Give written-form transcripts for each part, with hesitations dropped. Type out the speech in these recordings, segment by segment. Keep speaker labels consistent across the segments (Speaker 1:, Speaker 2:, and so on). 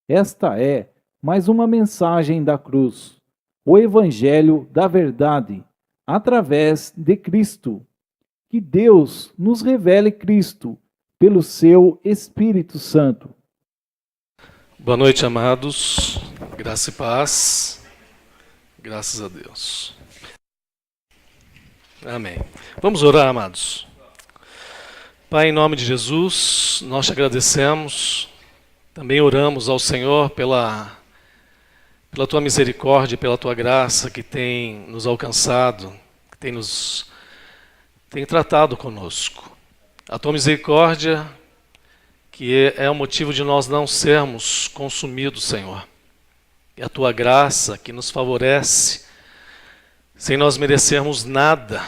Speaker 1: Esta é mais uma mensagem da cruz, o Evangelho da verdade, através de Cristo. Que Deus nos revele Cristo pelo seu Espírito Santo.
Speaker 2: Boa noite, amados. Graça e paz. Graças a Deus. Amém. Vamos orar, amados. Pai, em nome de Jesus, nós te agradecemos. Também oramos ao Senhor pela tua misericórdia, pela tua graça que tem nos alcançado, que tem tratado conosco. A tua misericórdia que é o motivo de nós não sermos consumidos, Senhor. E a tua graça que nos favorece, sem nós merecermos nada.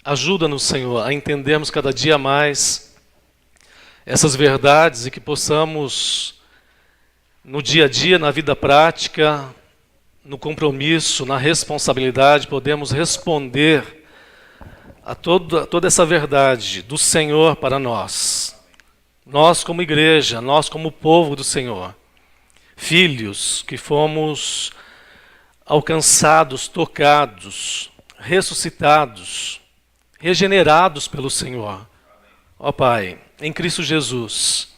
Speaker 2: Ajuda-nos, Senhor, a entendermos cada dia mais essas verdades e que possamos, no dia a dia, na vida prática, no compromisso, na responsabilidade, podemos responder a toda essa verdade do Senhor para nós. Nós como igreja, nós como povo do Senhor, filhos que fomos alcançados, tocados, ressuscitados, regenerados pelo Senhor. Ó Pai, em Cristo Jesus,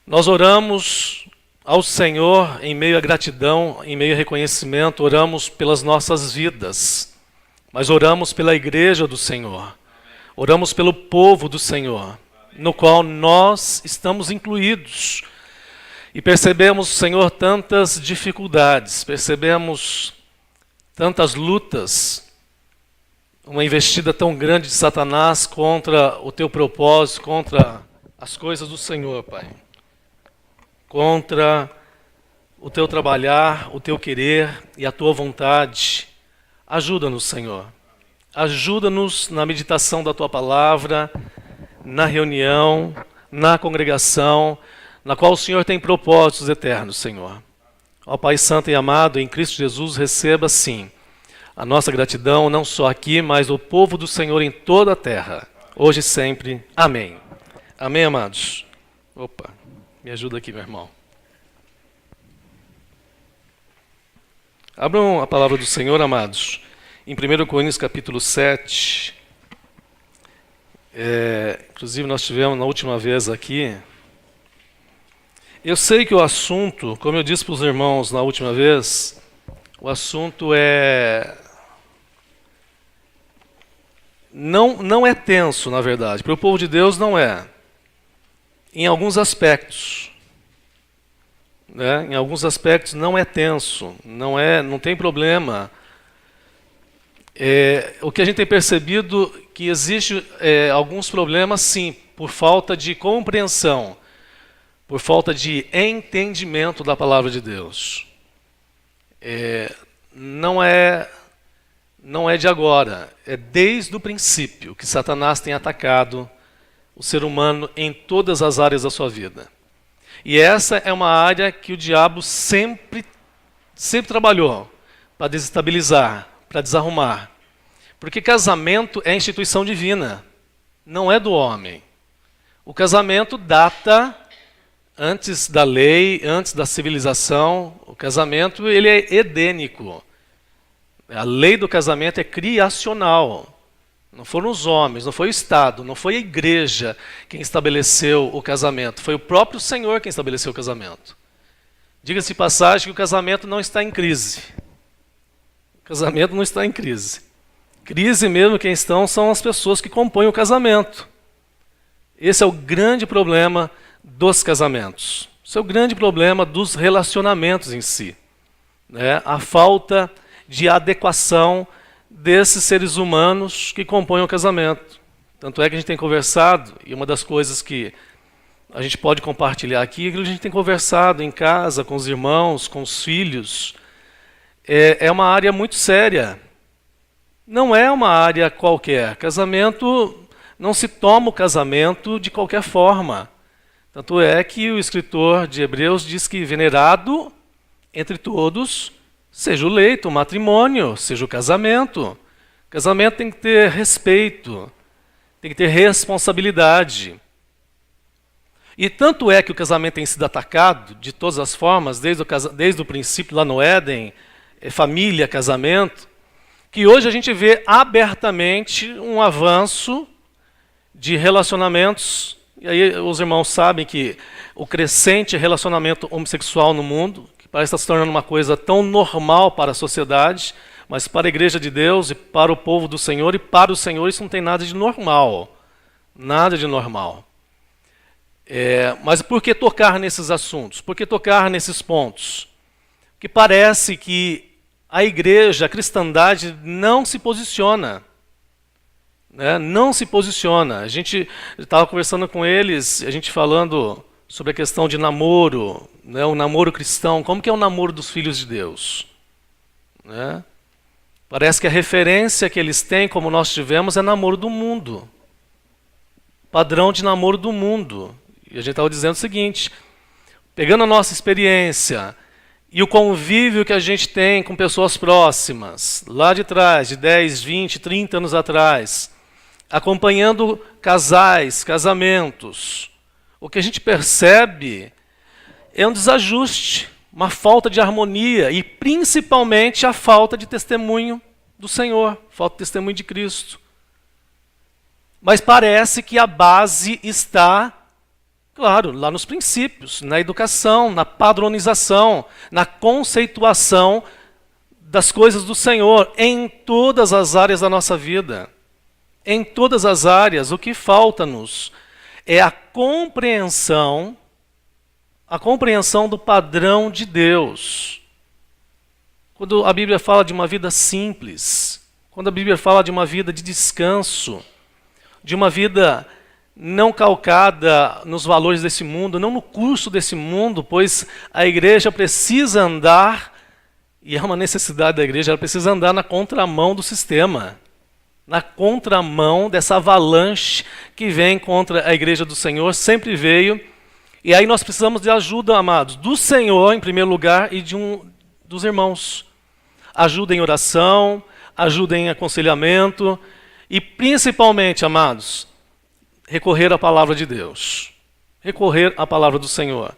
Speaker 2: nós oramos ao Senhor em meio à gratidão, em meio a reconhecimento, oramos pelas nossas vidas, mas oramos pela igreja do Senhor, oramos pelo povo do Senhor, no qual nós estamos incluídos. E percebemos, Senhor, tantas dificuldades, percebemos tantas lutas, uma investida tão grande de Satanás contra o teu propósito, contra as coisas do Senhor, Pai. Contra o teu trabalhar, o teu querer e a tua vontade. Ajuda-nos, Senhor. Ajuda-nos na meditação da tua palavra, na reunião, na congregação, na qual o Senhor tem propósitos eternos, Senhor. Ó Pai Santo e amado, em Cristo Jesus, receba, sim, a nossa gratidão, não só aqui, mas o povo do Senhor em toda a terra, hoje e sempre. Amém. Amém, amados? Opa, me ajuda aqui, meu irmão. Abram a palavra do Senhor, amados, em 1 Coríntios capítulo 7. Inclusive, nós tivemos na última vez aqui. Eu sei que o assunto, como eu disse para os irmãos na última vez, o assunto não é tenso, na verdade. Para o povo de Deus não é. Em alguns aspectos. Né? Em alguns aspectos não é tenso, não tem problema. O que a gente tem percebido que existe alguns problemas, sim, por falta de compreensão, por falta de entendimento da palavra de Deus. Não é de agora, é desde o princípio que Satanás tem atacado o ser humano em todas as áreas da sua vida. E essa é uma área que o diabo sempre trabalhou para desestabilizar, para desarrumar. Porque casamento é instituição divina, não é do homem. O casamento data antes da lei, antes da civilização. O casamento ele é edênico. A lei do casamento é criacional. Não foram os homens, não foi o Estado, não foi a igreja quem estabeleceu o casamento. Foi o próprio Senhor quem estabeleceu o casamento. Diga-se de passagem que o casamento não está em crise. O casamento não está em crise. Crise mesmo quem estão são as pessoas que compõem o casamento. Esse é o grande problema dos casamentos. Esse é o grande problema dos relacionamentos em si. Né? A falta de adequação desses seres humanos que compõem o casamento. Tanto é que a gente tem conversado, e uma das coisas que a gente pode compartilhar aqui é que a gente tem conversado em casa, com os irmãos, com os filhos. É uma área muito séria. Não é uma área qualquer. Casamento, não se toma o casamento de qualquer forma. Tanto é que o escritor de Hebreus diz que venerado entre todos seja o leito, o matrimônio, seja o casamento. O casamento tem que ter respeito, tem que ter responsabilidade. E tanto é que o casamento tem sido atacado de todas as formas, desde o princípio lá no Éden, família, casamento, que hoje a gente vê abertamente um avanço de relacionamentos. E aí os irmãos sabem que o crescente relacionamento homossexual no mundo, que parece estar se tornando uma coisa tão normal para a sociedade, mas para a igreja de Deus e para o povo do Senhor e para o Senhor isso não tem nada de normal. Nada de normal. Mas por que tocar nesses assuntos? Por que tocar nesses pontos? Porque parece que a igreja, a cristandade não se posiciona. Né? Não se posiciona. A gente estava conversando com eles, a gente falando sobre a questão de namoro, né? O namoro cristão. Como que é o namoro dos filhos de Deus? Né? Parece que a referência que eles têm, como nós tivemos, é namoro do mundo. Padrão de namoro do mundo. E a gente estava dizendo o seguinte, pegando a nossa experiência e o convívio que a gente tem com pessoas próximas, lá de trás, de 10, 20, 30 anos atrás, acompanhando casais, casamentos, o que a gente percebe é um desajuste, uma falta de harmonia e principalmente a falta de testemunho do Senhor, falta de testemunho de Cristo. Mas parece que a base está, claro, lá nos princípios, na educação, na padronização, na conceituação das coisas do Senhor, em todas as áreas da nossa vida. Em todas as áreas, o que falta-nos é a compreensão do padrão de Deus. Quando a Bíblia fala de uma vida simples, quando a Bíblia fala de uma vida de descanso, de uma vida não calcada nos valores desse mundo, não no curso desse mundo, pois a igreja precisa andar, e é uma necessidade da igreja, ela precisa andar na contramão do sistema, na contramão dessa avalanche que vem contra a igreja do Senhor, sempre veio, e aí nós precisamos de ajuda, amados, do Senhor em primeiro lugar e dos irmãos. Ajuda em oração, ajuda em aconselhamento, e principalmente, amados, recorrer à palavra de Deus. Recorrer à palavra do Senhor.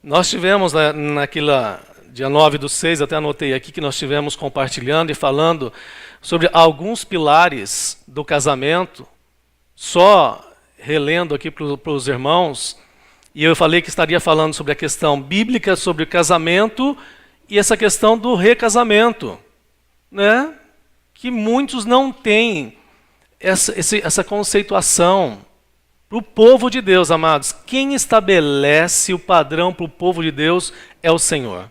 Speaker 2: Nós tivemos naquela dia 9/6, até anotei aqui, que nós tivemos compartilhando e falando sobre alguns pilares do casamento, só relendo aqui para os irmãos, e eu falei que estaria falando sobre a questão bíblica, sobre o casamento e essa questão do recasamento, né? Que muitos não têm essa conceituação. Para o povo de Deus, amados, quem estabelece o padrão para o povo de Deus é o Senhor.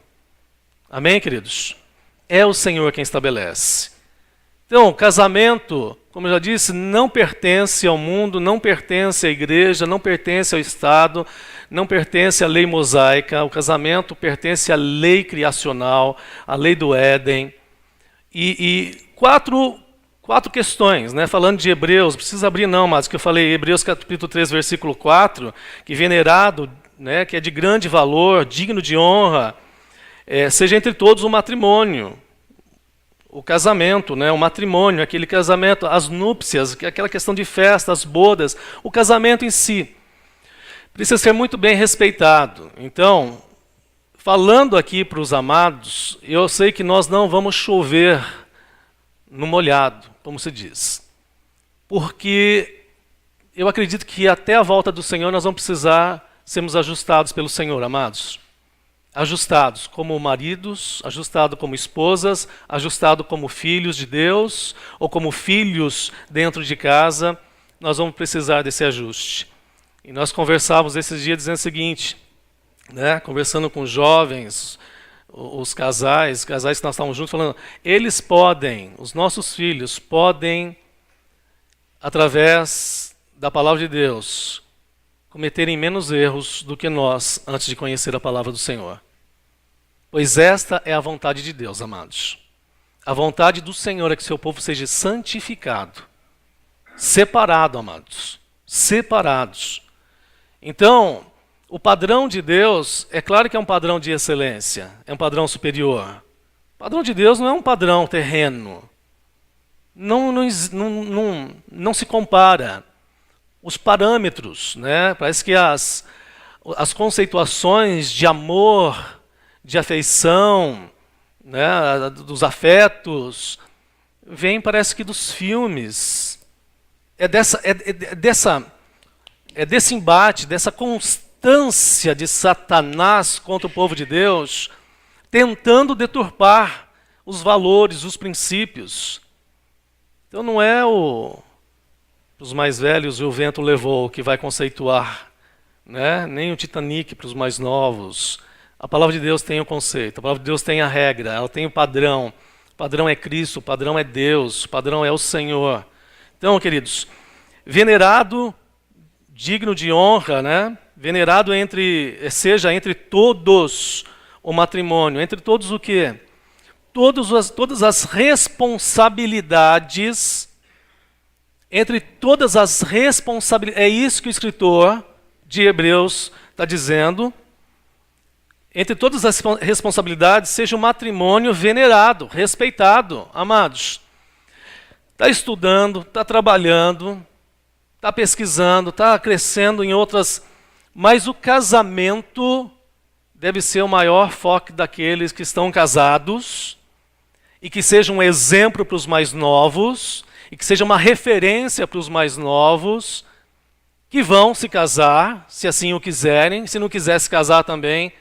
Speaker 2: Amém, queridos? É o Senhor quem estabelece. Então, o casamento, como eu já disse, não pertence ao mundo, não pertence à igreja, não pertence ao Estado, não pertence à lei mosaica. O casamento pertence à lei criacional, à lei do Éden. E quatro questões, né? Falando de Hebreus, não precisa abrir não, mas que eu falei, Hebreus capítulo 3, versículo 4, que venerado, né, que é de grande valor, digno de honra, seja entre todos o matrimônio, o casamento, né, o matrimônio, aquele casamento, as núpcias, aquela questão de festa, as bodas, o casamento em si, precisa ser muito bem respeitado. Então, falando aqui para os amados, eu sei que nós não vamos chover no molhado, como se diz. Porque eu acredito que até a volta do Senhor nós vamos precisar sermos ajustados pelo Senhor, amados. Ajustados como maridos, ajustados como esposas, ajustados como filhos de Deus, ou como filhos dentro de casa, nós vamos precisar desse ajuste. E nós conversávamos esses dias dizendo o seguinte, né, conversando com jovens, os casais que nós estávamos juntos, falando, eles podem, os nossos filhos podem, através da palavra de Deus, cometerem menos erros do que nós antes de conhecer a palavra do Senhor. Pois esta é a vontade de Deus, amados. A vontade do Senhor é que seu povo seja santificado, separado, amados, separados. Então, o padrão de Deus, é claro que é um padrão de excelência, é um padrão superior. O padrão de Deus não é um padrão terreno. Não se compara. Os parâmetros, né? Parece que as conceituações de amor, de afeição, né, dos afetos, vêm, parece que, dos filmes. É desse embate, dessa constância de Satanás contra o povo de Deus, tentando deturpar os valores, os princípios. Então não é os mais velhos e o vento levou que vai conceituar, né? Nem o Titanic para os mais novos. A palavra de Deus tem o conceito, a palavra de Deus tem a regra, ela tem o padrão. O padrão é Cristo, o padrão é Deus, o padrão é o Senhor. Então, queridos, venerado, digno de honra, né? Venerado seja entre todos o matrimônio, entre todos o quê? Todas as responsabilidades, entre todas as responsabilidades, é isso que o escritor de Hebreus está dizendo, entre todas as responsabilidades, seja o matrimônio venerado, respeitado, amados. Está estudando, está trabalhando, está pesquisando, está crescendo em outras, mas o casamento deve ser o maior foco daqueles que estão casados e que seja um exemplo para os mais novos e que seja uma referência para os mais novos que vão se casar, se assim o quiserem. Se não quiser se casar também,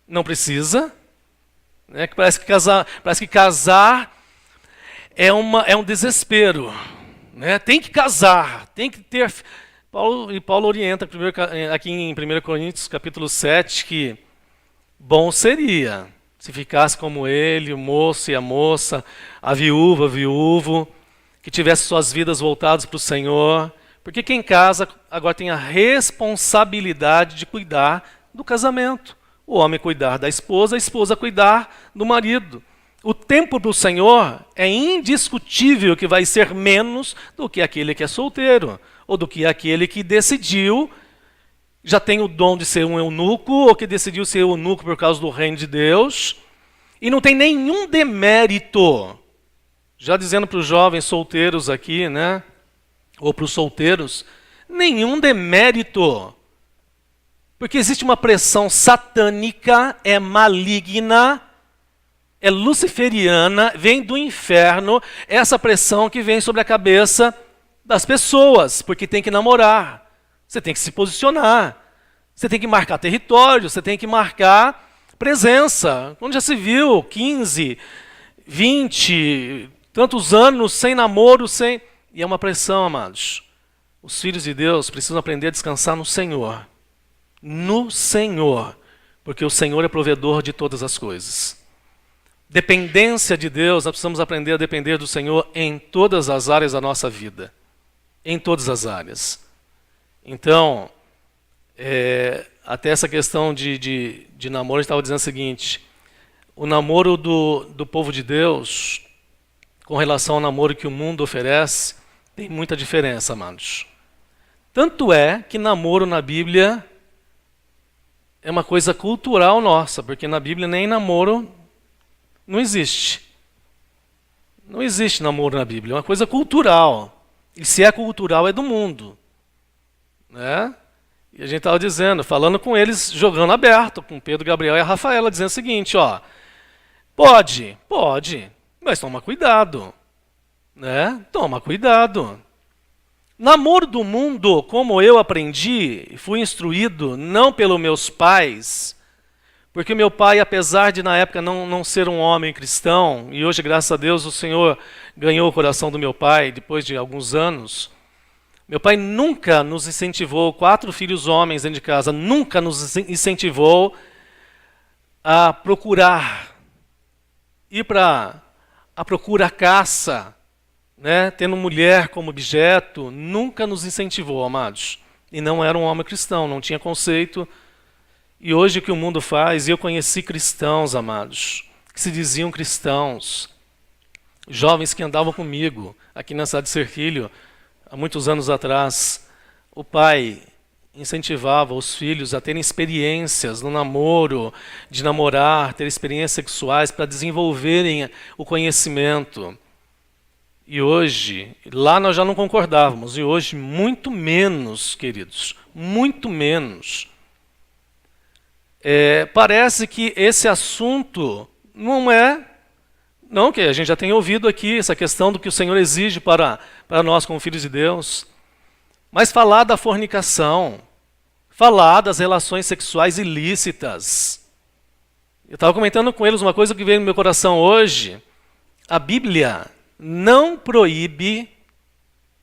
Speaker 2: não precisa. Né? Parece que casar é um desespero. Né? Tem que casar, tem que ter... Paulo orienta aqui em 1 Coríntios capítulo 7 que bom seria se ficasse como ele, o moço e a moça, a viúva, viúvo, que tivesse suas vidas voltadas para o Senhor, porque quem casa agora tem a responsabilidade de cuidar do casamento. O homem cuidar da esposa, a esposa cuidar do marido. O tempo para o Senhor é indiscutível que vai ser menos do que aquele que é solteiro, ou do que aquele que decidiu, já tem o dom de ser um eunuco, ou que decidiu ser eunuco por causa do reino de Deus, e não tem nenhum demérito. Já dizendo para os jovens solteiros aqui, né, ou para os solteiros, nenhum demérito. Porque existe uma pressão satânica, é maligna, é luciferiana, vem do inferno, essa pressão que vem sobre a cabeça das pessoas, porque tem que namorar. Você tem que se posicionar, você tem que marcar território, você tem que marcar presença. Quando já se viu 15, 20, tantos anos sem namoro, sem... E é uma pressão, amados. Os filhos de Deus precisam aprender a descansar no Senhor. No Senhor. Porque o Senhor é provedor de todas as coisas. Dependência de Deus, nós precisamos aprender a depender do Senhor em todas as áreas da nossa vida. Em todas as áreas. Então, até essa questão de namoro, a gente estava dizendo o seguinte, o namoro do povo de Deus, com relação ao namoro que o mundo oferece, tem muita diferença, amados. Tanto é que namoro na Bíblia é uma coisa cultural nossa, porque na Bíblia nem namoro não existe. Não existe namoro na Bíblia, é uma coisa cultural. E se é cultural, é do mundo. Né? E a gente estava dizendo, falando com eles, jogando aberto, com Pedro, Gabriel e a Rafaela, dizendo o seguinte, ó, pode, mas toma cuidado. Né? Toma cuidado. Namoro do mundo, como eu aprendi, fui instruído, não pelos meus pais, porque meu pai, apesar de na época não ser um homem cristão, e hoje, graças a Deus, o Senhor ganhou o coração do meu pai, depois de alguns anos, meu pai nunca nos incentivou, 4 filhos homens dentro de casa, nunca nos incentivou a procurar, ir para a procura, a caça, né, tendo mulher como objeto, nunca nos incentivou, amados. E não era um homem cristão, não tinha conceito. E hoje o que o mundo faz, eu conheci cristãos, amados, que se diziam cristãos, jovens que andavam comigo, aqui na cidade de Serquilho, há muitos anos atrás, o pai incentivava os filhos a terem experiências no namoro, de namorar, ter experiências sexuais para desenvolverem o conhecimento. E hoje, lá nós já não concordávamos, e hoje muito menos, queridos, muito menos. parece que esse assunto não que a gente já tem ouvido aqui, essa questão do que o Senhor exige para nós como filhos de Deus, mas falar da fornicação, falar das relações sexuais ilícitas. Eu estava comentando com eles uma coisa que veio no meu coração hoje. A Bíblia não proíbe,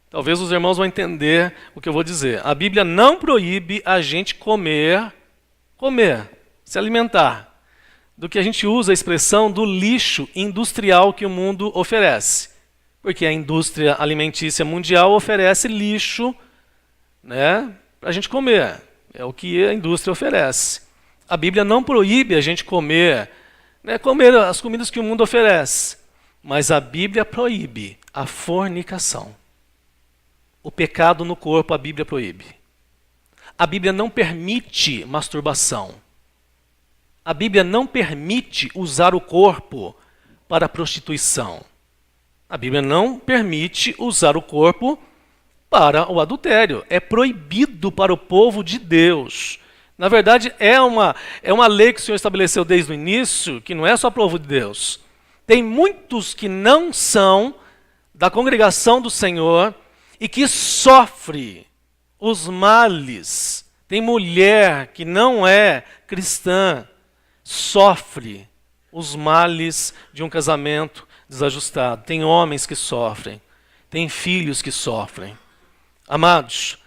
Speaker 2: talvez os irmãos vão entender o que eu vou dizer. A Bíblia não proíbe a gente comer, se alimentar, do que a gente usa a expressão do lixo industrial que o mundo oferece. Porque a indústria alimentícia mundial oferece lixo, né, para a gente comer. É o que a indústria oferece. A Bíblia não proíbe a gente comer as comidas que o mundo oferece. Mas a Bíblia proíbe a fornicação. O pecado no corpo, a Bíblia proíbe. A Bíblia não permite masturbação. A Bíblia não permite usar o corpo para prostituição. A Bíblia não permite usar o corpo para o adultério. É proibido para o povo de Deus. Na verdade, é uma lei que o Senhor estabeleceu desde o início, que não é só para o povo de Deus. Tem muitos que não são da congregação do Senhor e que sofrem os males. Tem mulher que não é cristã, sofre os males de um casamento desajustado. Tem homens que sofrem, tem filhos que sofrem. Amados,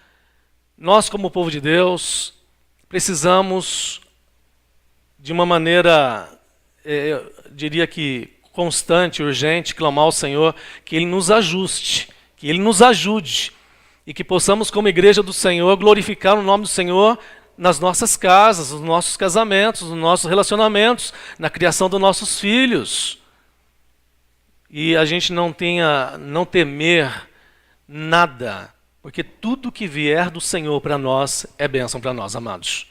Speaker 2: nós como povo de Deus precisamos de uma maneira, eu diria que constante, urgente, clamar ao Senhor que Ele nos ajuste, que Ele nos ajude e que possamos como igreja do Senhor glorificar o nome do Senhor nas nossas casas, nos nossos casamentos, nos nossos relacionamentos, na criação dos nossos filhos. E a gente não temer nada, porque tudo que vier do Senhor para nós é bênção para nós, amados.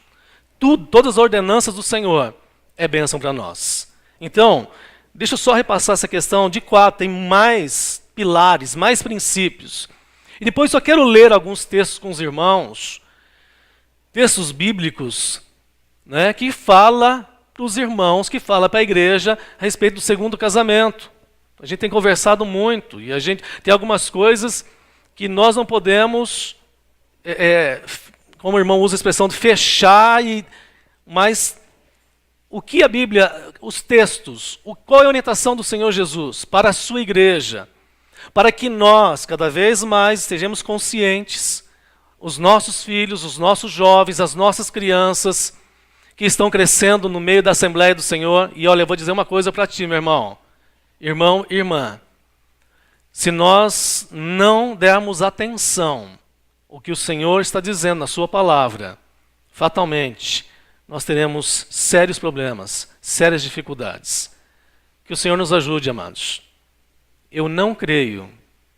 Speaker 2: Todas as ordenanças do Senhor é bênção para nós. Então, deixa eu só repassar essa questão de 4, tem mais pilares, mais princípios. E depois só quero ler alguns textos com os irmãos, textos bíblicos, né, que fala para os irmãos, que fala para a igreja a respeito do segundo casamento. A gente tem conversado muito e a gente tem algumas coisas que nós não podemos, como o irmão usa a expressão de fechar, mas o que a Bíblia, os textos, qual é a orientação do Senhor Jesus para a sua igreja, para que nós, cada vez mais, estejamos conscientes, os nossos filhos, os nossos jovens, as nossas crianças, que estão crescendo no meio da Assembleia do Senhor. E olha, eu vou dizer uma coisa para ti, meu irmão e irmã. Se nós não dermos atenção ao que o Senhor está dizendo na sua palavra, fatalmente, nós teremos sérios problemas, sérias dificuldades. Que o Senhor nos ajude, amados. Eu não creio,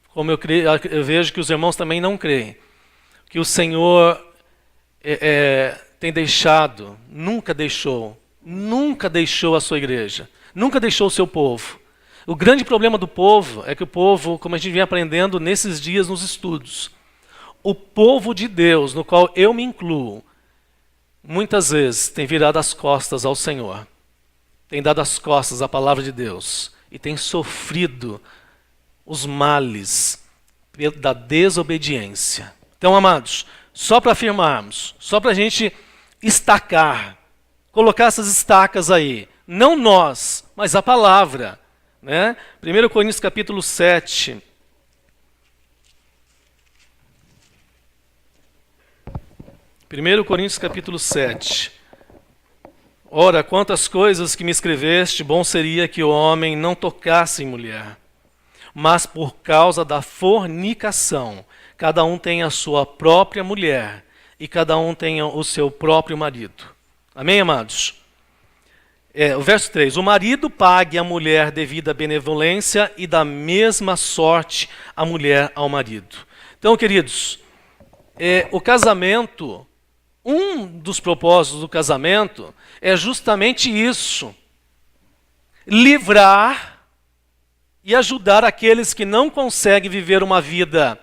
Speaker 2: como eu vejo que os irmãos também não creem, que o Senhor tem deixado, nunca deixou a sua igreja, nunca deixou o seu povo. O grande problema do povo é que o povo, como a gente vem aprendendo nesses dias nos estudos, o povo de Deus, no qual eu me incluo, muitas vezes tem virado as costas ao Senhor, tem dado as costas à palavra de Deus e tem sofrido os males da desobediência. Então, amados, só para afirmarmos, só para a gente estacar, colocar essas estacas aí, não nós, mas a palavra, né? 1 Coríntios capítulo 7. 1 Coríntios capítulo 7. Ora, quantas coisas que me escreveste, bom seria que o homem não tocasse em mulher. Mas por causa da fornicação, cada um tem a sua própria mulher e cada um tem o seu próprio marido. Amém, amados? O verso 3. O marido pague à mulher devida benevolência e da mesma sorte a mulher ao marido. Então, queridos, o casamento, um dos propósitos do casamento é justamente isso. Livrar e ajudar aqueles que não conseguem viver uma vida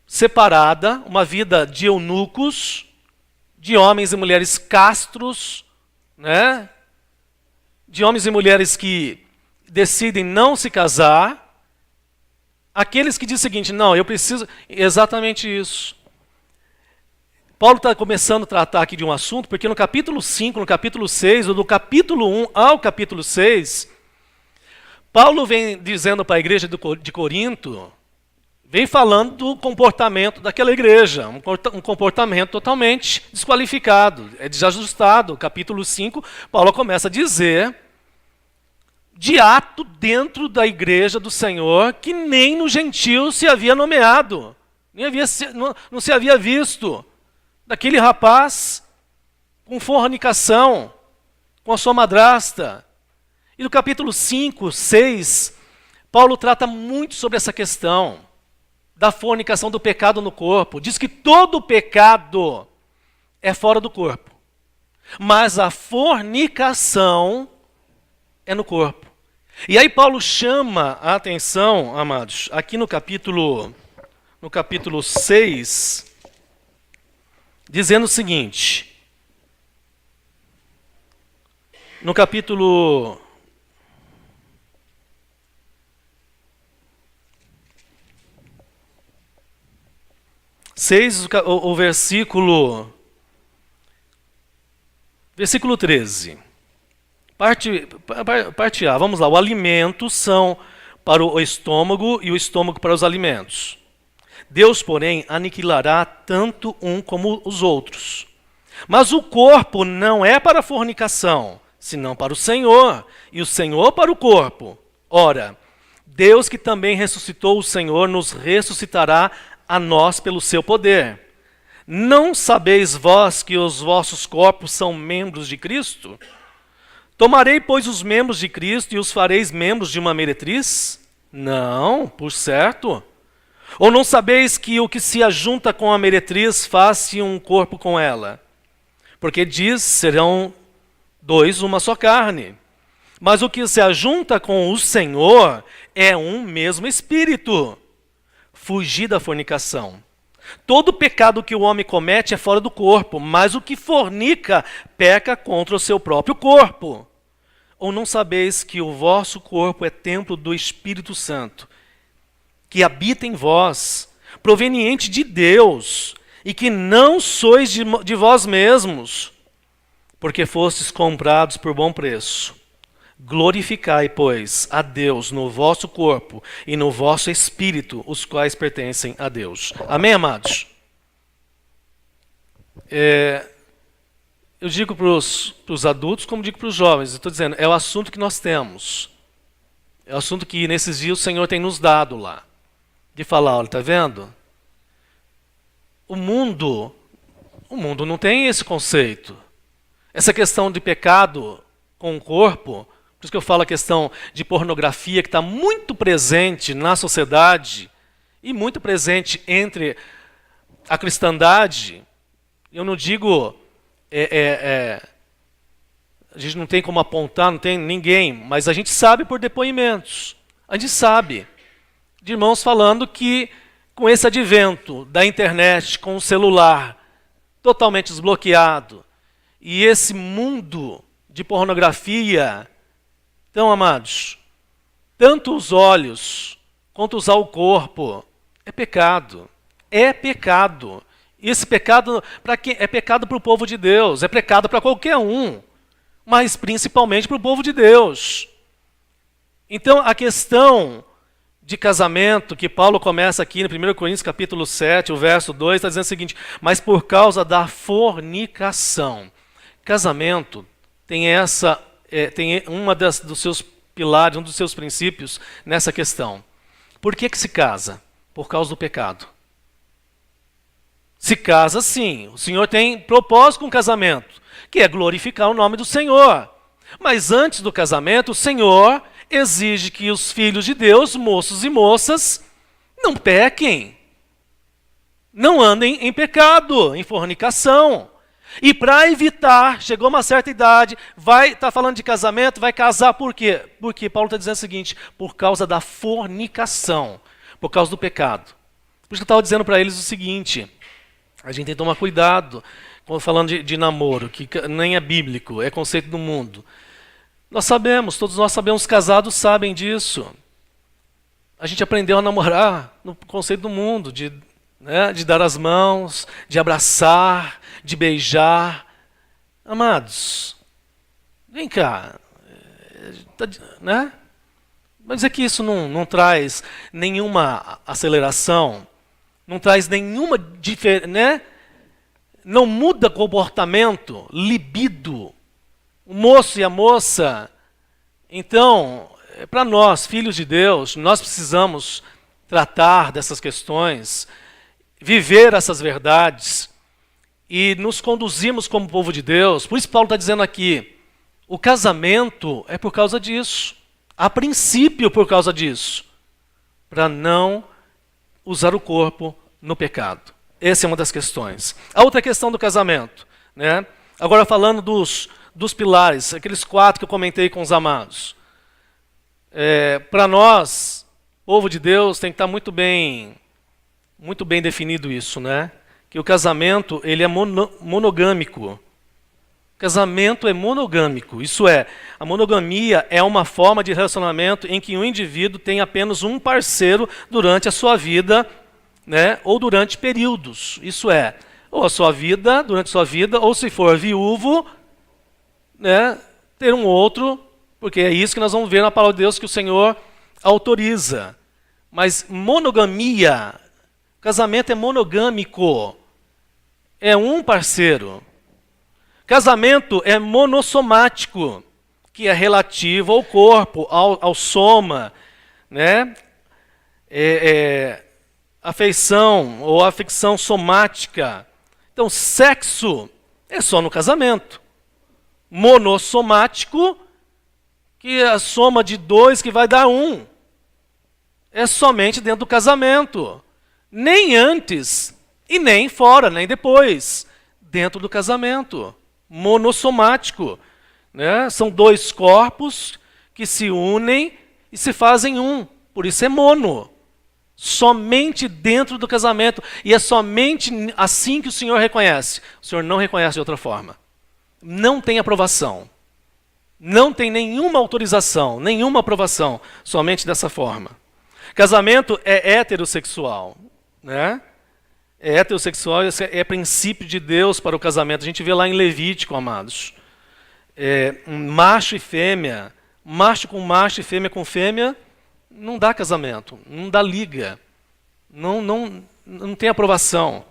Speaker 2: separada, uma vida de eunucos, de homens e mulheres castros, né? De homens e mulheres que decidem não se casar, aqueles que dizem o seguinte, não, eu preciso... Exatamente isso. Paulo está começando a tratar aqui de um assunto, porque no capítulo 5, no capítulo 6, ou do capítulo 1 ao capítulo 6, Paulo vem dizendo para a igreja de Corinto, vem falando do comportamento daquela igreja, um comportamento totalmente desqualificado, é desajustado. Capítulo 5, Paulo começa a dizer de ato dentro da igreja do Senhor que nem no gentio se havia nomeado, não se havia visto. Daquele rapaz com fornicação, com a sua madrasta. E no capítulo 5, 6, Paulo trata muito sobre essa questão da fornicação, do pecado no corpo. Diz que todo pecado é fora do corpo, mas a fornicação é no corpo. E aí Paulo chama a atenção, amados, aqui no capítulo 6, dizendo o seguinte, no capítulo 6, o versículo 13. Parte A, vamos lá. O alimento são para o estômago e o estômago para os alimentos. Deus, porém, aniquilará tanto um como os outros. Mas o corpo não é para a fornicação, senão para o Senhor, e o Senhor para o corpo. Ora, Deus que também ressuscitou o Senhor, nos ressuscitará a nós pelo seu poder. Não sabeis vós que os vossos corpos são membros de Cristo? Tomarei, pois, os membros de Cristo e os fareis membros de uma meretriz? Não, por certo. Ou não sabeis que o que se ajunta com a meretriz faz-se um corpo com ela? Porque diz, serão dois uma só carne. Mas o que se ajunta com o Senhor é um mesmo espírito. Fugir da fornicação. Todo pecado que o homem comete é fora do corpo, mas o que fornica peca contra o seu próprio corpo. Ou não sabeis que o vosso corpo é templo do Espírito Santo, que habita em vós, proveniente de Deus, e que não sois de vós mesmos, porque fostes comprados por bom preço. Glorificai, pois, a Deus no vosso corpo e no vosso espírito, os quais pertencem a Deus. Amém, amados? Eu digo para os adultos como digo para os jovens. Estou dizendo, é o assunto que nós temos. É o assunto que nesses dias o Senhor tem nos dado lá. De falar, olha, está vendo? O mundo não tem esse conceito. Essa questão de pecado com o corpo, por isso que eu falo a questão de pornografia, que está muito presente na sociedade e muito presente entre a cristandade. Eu não digo... a gente não tem como apontar, não tem ninguém, mas a gente sabe por depoimentos. A gente sabe de irmãos falando que com esse advento da internet, com o celular totalmente desbloqueado, e esse mundo de pornografia, então, amados, tanto os olhos quanto usar o corpo é pecado. É pecado. E esse pecado é pecado para o povo de Deus, é pecado para qualquer um, mas principalmente para o povo de Deus. Então, a questão de casamento, que Paulo começa aqui no 1 Coríntios capítulo 7, o verso 2, está dizendo o seguinte, mas por causa da fornicação. Casamento tem tem dos seus pilares, um dos seus princípios nessa questão. Por que se casa? Por causa do pecado. Se casa sim, o Senhor tem propósito com o casamento, que é glorificar o nome do Senhor. Mas antes do casamento, o Senhor exige que os filhos de Deus, moços e moças, não pequem, não andem em pecado, em fornicação. E para evitar, chegou uma certa idade, está falando de casamento, vai casar por quê? Porque Paulo está dizendo o seguinte, por causa da fornicação, por causa do pecado. Por isso que eu estava dizendo para eles o seguinte, a gente tem que tomar cuidado falando de namoro, que nem é bíblico, é conceito do mundo. Nós sabemos, todos nós sabemos, casados sabem disso. A gente aprendeu a namorar no conceito do mundo, de dar as mãos, de abraçar, de beijar. Amados, vem cá, né? Mas é que isso não traz nenhuma aceleração, não traz nenhuma diferença, né? Não muda comportamento, libido, o moço e a moça. Então, para nós, filhos de Deus, nós precisamos tratar dessas questões, viver essas verdades e nos conduzirmos como povo de Deus. Por isso Paulo está dizendo aqui, o casamento é por causa disso. A princípio por causa disso. Para não usar o corpo no pecado. Essa é uma das questões. A outra questão do casamento, né? Agora falando dos pilares, aqueles 4 que eu comentei com os amados. Para nós, povo de Deus, tem que estar muito bem definido isso, né? Que o casamento ele é monogâmico. O casamento é monogâmico, isso é, a monogamia é uma forma de relacionamento em que um indivíduo tem apenas um parceiro durante a sua vida, né? Ou durante períodos. Isso é, ou a sua vida, durante a sua vida, ou se for viúvo, né? Ter um outro, porque é isso que nós vamos ver na palavra de Deus que o Senhor autoriza. Mas monogamia, casamento é monogâmico, é um parceiro. Casamento é monossomático, que é relativo ao corpo, ao soma, né? Afeição ou afecção somática. Então, sexo é só no casamento. Monossomático, que é a soma de 2 que vai dar 1. É somente dentro do casamento. Nem antes e nem fora, nem depois. Dentro do casamento. Monossomático, né? São 2 corpos que se unem e se fazem um. Por isso é mono. Somente dentro do casamento. E é somente assim que o Senhor reconhece. O Senhor não reconhece de outra forma. Não tem aprovação. Não tem nenhuma autorização, nenhuma aprovação. Somente dessa forma. Casamento é heterossexual, né? É heterossexual, é princípio de Deus para o casamento. A gente vê lá em Levítico, amados. Macho e fêmea, macho com macho e fêmea com fêmea, não dá casamento, não dá liga, não tem aprovação.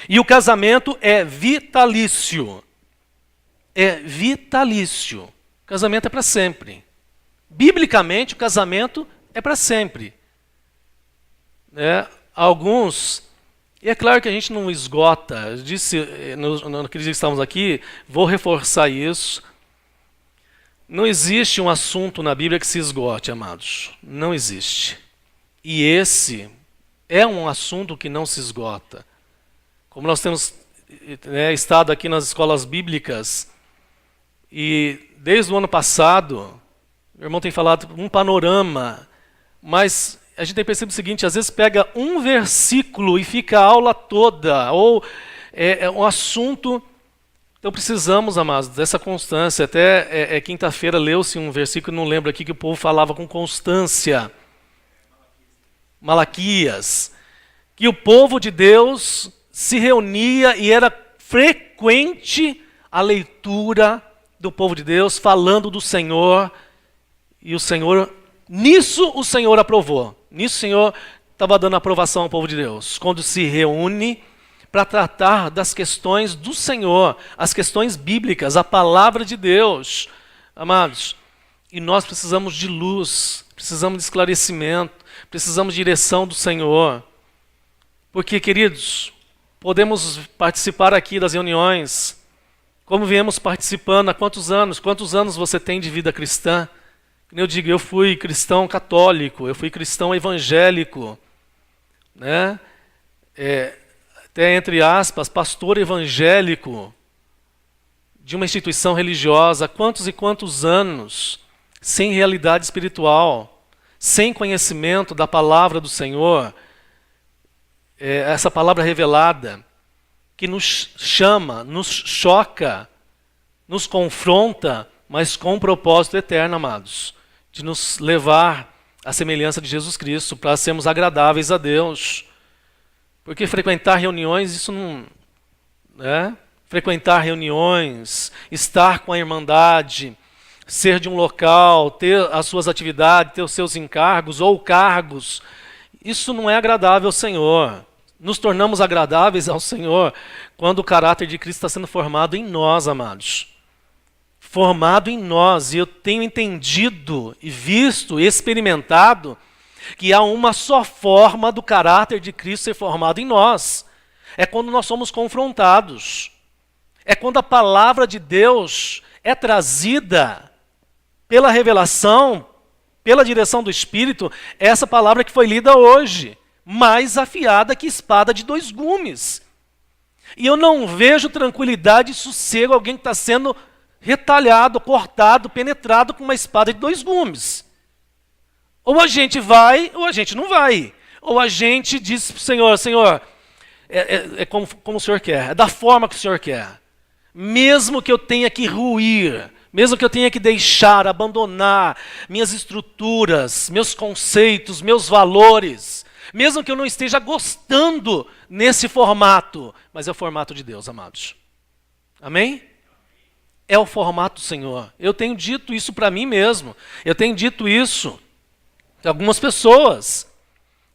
Speaker 2: E o casamento é vitalício. É vitalício. O casamento é para sempre. Biblicamente, o casamento é para sempre. Alguns... E é claro que a gente não esgota. Eu disse, naquele dia que estávamos aqui, vou reforçar isso. Não existe um assunto na Bíblia que se esgote, amados. Não existe. E esse é um assunto que não se esgota. Como nós temos estado aqui nas escolas bíblicas, e desde o ano passado, meu irmão tem falado um panorama, mas a gente tem percebido o seguinte, às vezes pega um versículo e fica a aula toda, ou é um assunto. Então precisamos, amados, dessa constância. Até quinta-feira leu-se um versículo, não lembro aqui, que o povo falava com constância. Malaquias. Que o povo de Deus se reunia e era frequente a leitura do povo de Deus, falando do Senhor. E o Senhor, nisso o Senhor aprovou. Nisso o Senhor estava dando aprovação ao povo de Deus. Quando se reúne para tratar das questões do Senhor, as questões bíblicas, a palavra de Deus. Amados, e nós precisamos de luz, precisamos de esclarecimento, precisamos de direção do Senhor. Porque, queridos, podemos participar aqui das reuniões, como viemos participando há quantos anos? Quantos anos você tem de vida cristã? Eu digo, eu fui cristão católico, eu fui cristão evangélico, né? Até entre aspas, pastor evangélico de uma instituição religiosa, quantos e quantos anos sem realidade espiritual, sem conhecimento da palavra do Senhor, essa palavra revelada. que nos chama, nos choca, nos confronta, mas com um propósito eterno, amados, de nos levar à semelhança de Jesus Cristo, para sermos agradáveis a Deus. Porque frequentar reuniões, isso não... Frequentar reuniões, estar com a irmandade, ser de um local, ter as suas atividades, ter os seus encargos ou cargos, isso não é agradável ao Senhor. Nos tornamos agradáveis ao Senhor quando o caráter de Cristo está sendo formado em nós, amados. Formado em nós. E eu tenho entendido e visto, experimentado, que há uma só forma do caráter de Cristo ser formado em nós. É quando nós somos confrontados. É quando a palavra de Deus é trazida pela revelação, pela direção do Espírito, essa palavra que foi lida hoje, mais afiada que espada de 2 gumes. E eu não vejo tranquilidade e sossego alguém que está sendo retalhado, cortado, penetrado com uma espada de 2 gumes. Ou a gente vai, ou a gente não vai. Ou a gente diz para o Senhor, Senhor, é como o Senhor quer, é da forma que o Senhor quer. Mesmo que eu tenha que ruir, mesmo que eu tenha que deixar, abandonar minhas estruturas, meus conceitos, meus valores, mesmo que eu não esteja gostando nesse formato, mas é o formato de Deus, amados. Amém? É o formato do Senhor. Eu tenho dito isso para mim mesmo. Eu tenho dito isso para algumas pessoas.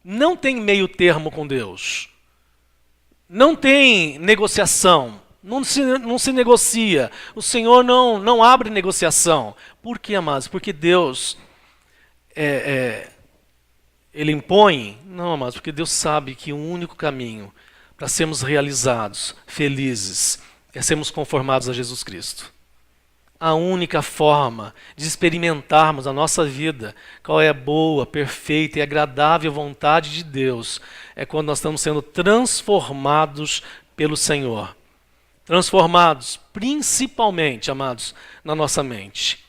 Speaker 2: Não tem meio termo com Deus. Não tem negociação. Não se negocia. O Senhor não abre negociação. Por quê, amados? Porque Deus, Ele impõe? Não, amados, porque Deus sabe que o único caminho para sermos realizados, felizes, é sermos conformados a Jesus Cristo. A única forma de experimentarmos a nossa vida, qual é a boa, perfeita e agradável vontade de Deus, é quando nós estamos sendo transformados pelo Senhor. Transformados, principalmente, amados, na nossa mente.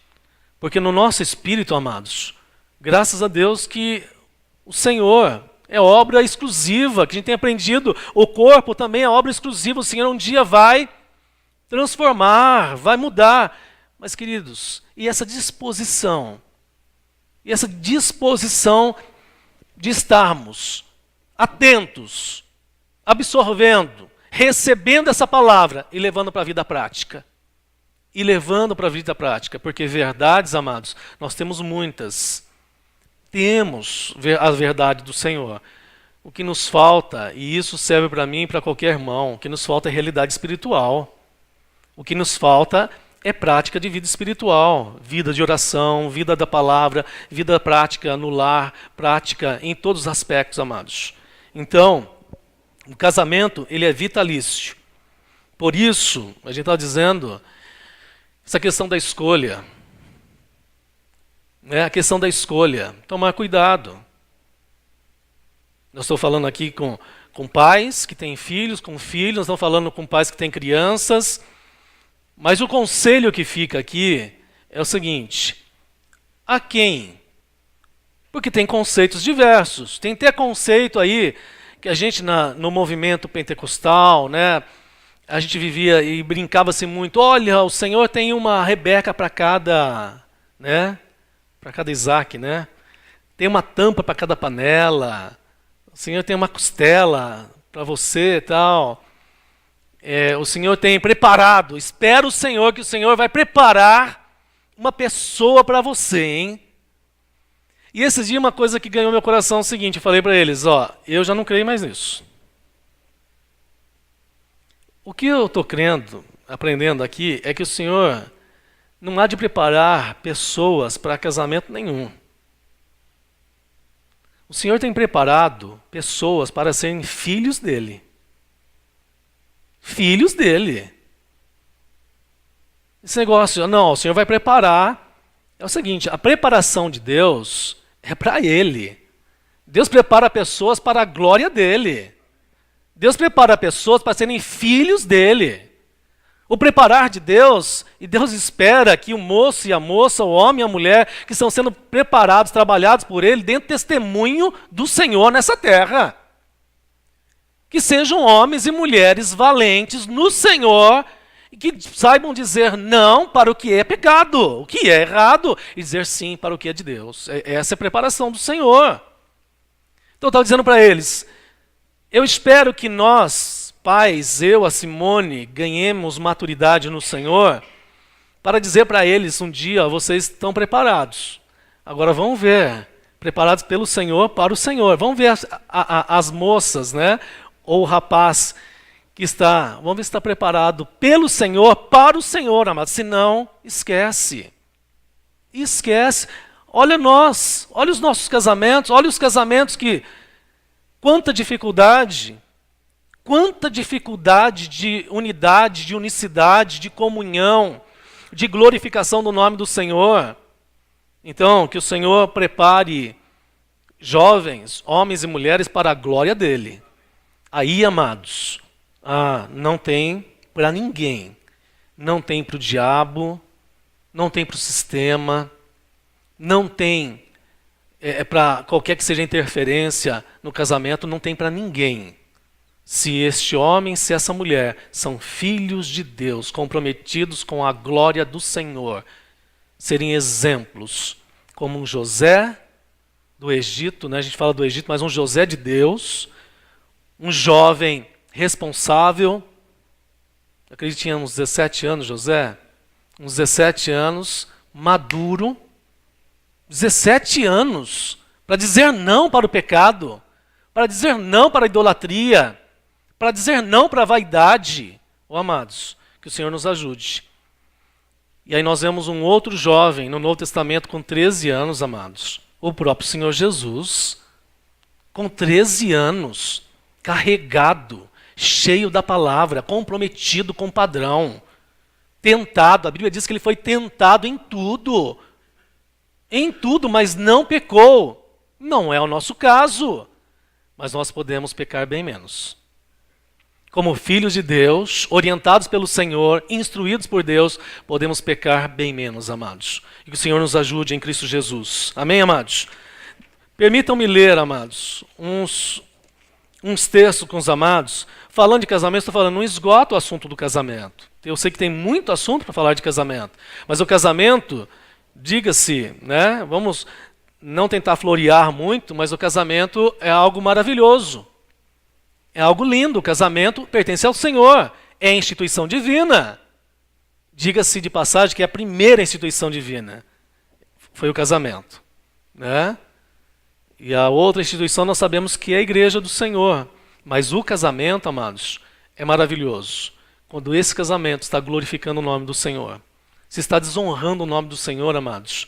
Speaker 2: Porque no nosso espírito, amados, graças a Deus que o Senhor é obra exclusiva, que a gente tem aprendido, o corpo também é obra exclusiva, o Senhor um dia vai transformar, vai mudar. Mas, queridos, e essa disposição de estarmos atentos, absorvendo, recebendo essa palavra e levando para a vida prática. E levando para a vida prática, porque verdades, amados, nós temos muitas. Temos a verdade do Senhor. O que nos falta, e isso serve para mim e para qualquer irmão, o que nos falta é realidade espiritual. O que nos falta é prática de vida espiritual, vida de oração, vida da palavra, vida prática no lar, prática em todos os aspectos, amados. Então, o casamento, ele é vitalício. Por isso, a gente está dizendo, essa questão da escolha, a questão da escolha, tomar cuidado. Eu estou falando aqui com pais que têm filhos, com filhos, nós estamos falando com pais que têm crianças, mas o conselho que fica aqui é o seguinte, a quem? Porque tem conceitos diversos, tem até conceito aí, que a gente no movimento pentecostal, a gente vivia e brincava-se muito, olha, o Senhor tem uma Rebeca para cada Isaac, tem uma tampa para cada panela, o Senhor tem uma costela para você e tal, o Senhor tem preparado, espera o Senhor que o Senhor vai preparar uma pessoa para você, hein? E esses dias uma coisa que ganhou meu coração é o seguinte, eu falei para eles, eu já não creio mais nisso. O que eu estou aprendendo aqui, é que o Senhor não há de preparar pessoas para casamento nenhum. O Senhor tem preparado pessoas para serem filhos dele. Filhos dele. Esse negócio, não, o Senhor vai preparar. É o seguinte, a preparação de Deus é para ele. Deus prepara pessoas para a glória dele. Deus prepara pessoas para serem filhos dele. O preparar de Deus, e Deus espera que o moço e a moça, o homem e a mulher, que estão sendo preparados, trabalhados por ele, deem testemunho do Senhor nessa terra. que sejam homens e mulheres valentes no Senhor, e que saibam dizer não para o que é pecado, o que é errado, e dizer sim para o que é de Deus. Essa é a preparação do Senhor. Então eu estava dizendo para eles, eu espero que nós, pais, eu, a Simone, ganhemos maturidade no Senhor, para dizer para eles um dia, vocês estão preparados. Agora vamos ver, preparados pelo Senhor para o Senhor. Vamos ver as moças, né? Ou o rapaz que está, vamos ver se está preparado pelo Senhor, para o Senhor, amado. Se não, esquece. Esquece. Olha nós, olha os nossos casamentos, olha os casamentos que, quanta dificuldade de unidade, de unicidade, de comunhão, de glorificação do nome do Senhor. Então, que o Senhor prepare jovens, homens e mulheres para a glória dele. Aí, amados, não tem para ninguém. Não tem para o diabo, não tem para o sistema, não tem para qualquer que seja interferência no casamento, não tem para ninguém. Se este homem, se essa mulher são filhos de Deus, comprometidos com a glória do Senhor, serem exemplos, como um José do Egito, né? A gente fala do Egito, mas um José de Deus, um jovem responsável, acredito que tinha uns 17 anos, José, uns 17 anos, maduro, 17 anos, para dizer não para o pecado, para dizer não para a idolatria, para dizer não para a vaidade. Amados, que o Senhor nos ajude. E aí nós vemos um outro jovem no Novo Testamento com 13 anos, amados. O próprio Senhor Jesus, com 13 anos, carregado, cheio da palavra, comprometido com o padrão, tentado. A Bíblia diz que ele foi tentado em tudo, mas não pecou. Não é o nosso caso, mas nós podemos pecar bem menos. Como filhos de Deus, orientados pelo Senhor, instruídos por Deus, podemos pecar bem menos, amados. E que o Senhor nos ajude em Cristo Jesus. Amém, amados? Permitam-me ler, amados, uns textos com os amados. Falando de casamento, estou falando, não esgota o assunto do casamento. Eu sei que tem muito assunto para falar de casamento. Mas o casamento, diga-se, né? Vamos não tentar florear muito, mas o casamento é algo maravilhoso. É algo lindo, o casamento pertence ao Senhor, é instituição divina. Diga-se de passagem que é a primeira instituição divina foi o casamento, né? E a outra instituição nós sabemos que é a igreja do Senhor. Mas o casamento, amados, é maravilhoso. Quando esse casamento está glorificando o nome do Senhor, se está desonrando o nome do Senhor, amados,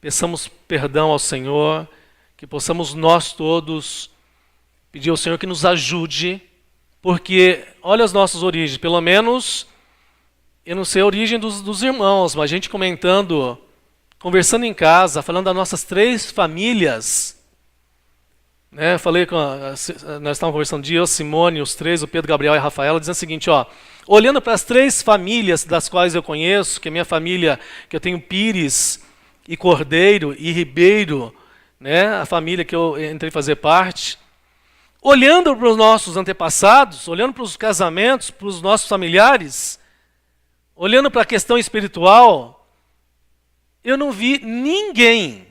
Speaker 2: peçamos perdão ao Senhor, que possamos nós todos pedir ao Senhor que nos ajude, porque olha as nossas origens, pelo menos, eu não sei a origem dos irmãos, mas a gente conversando em casa, falando das nossas 3 famílias, né? Nós estávamos conversando um dia, eu, Simone, os 3, o Pedro, Gabriel e a Rafaela, dizendo o seguinte, olhando para as 3 famílias das quais eu conheço, que é minha família, que eu tenho Pires e Cordeiro e Ribeiro, né? A família que eu entrei fazer parte, olhando para os nossos antepassados, olhando para os casamentos, para os nossos familiares, olhando para a questão espiritual, eu não vi ninguém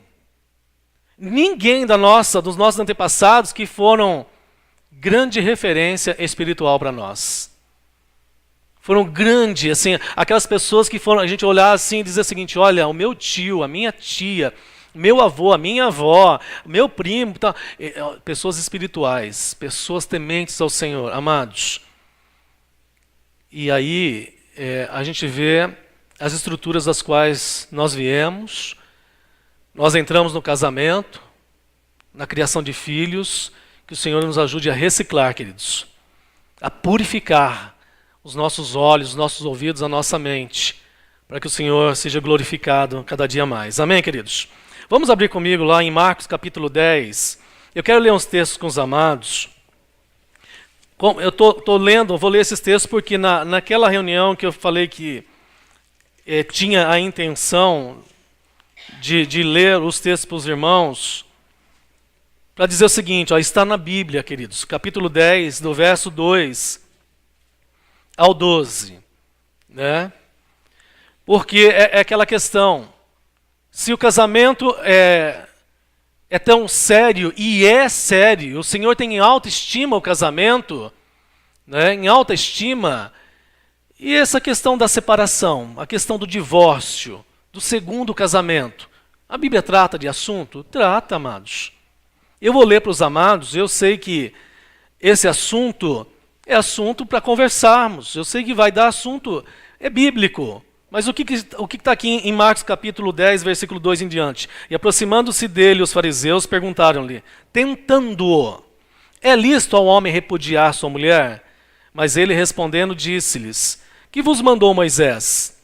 Speaker 2: dos nossos antepassados que foram grande referência espiritual para nós. Foram grandes, assim, aquelas pessoas que foram, a gente olhar assim e dizer o seguinte, olha, o meu tio, a minha tia, meu avô, a minha avó, meu primo, tá, pessoas espirituais, pessoas tementes ao Senhor, amados. E aí a gente vê as estruturas das quais nós viemos, nós entramos no casamento, na criação de filhos, que o Senhor nos ajude a reciclar, queridos, a purificar os nossos olhos, os nossos ouvidos, a nossa mente, para que o Senhor seja glorificado cada dia mais. Amém, queridos? Vamos abrir comigo lá em Marcos capítulo 10. Eu quero ler uns textos com os amados. Eu estou lendo, vou ler esses textos porque naquela reunião que eu falei que tinha a intenção de ler os textos para os irmãos, para dizer o seguinte, ó, está na Bíblia, queridos, capítulo 10, do verso 2 ao 12, né? Porque é aquela questão, se o casamento é tão sério, e é sério, o Senhor tem em alta estima o casamento, né, em alta estima, e essa questão da separação, a questão do divórcio, do segundo casamento, a Bíblia trata de assunto? Trata, amados. Eu vou ler para os amados, eu sei que esse assunto é assunto para conversarmos, eu sei que vai dar assunto, é bíblico. Mas o que está aqui em Marcos capítulo 10, versículo 2 em diante? E aproximando-se dele, os fariseus perguntaram-lhe, tentando-o, é lícito ao homem repudiar sua mulher? Mas ele respondendo disse-lhes, que vos mandou Moisés?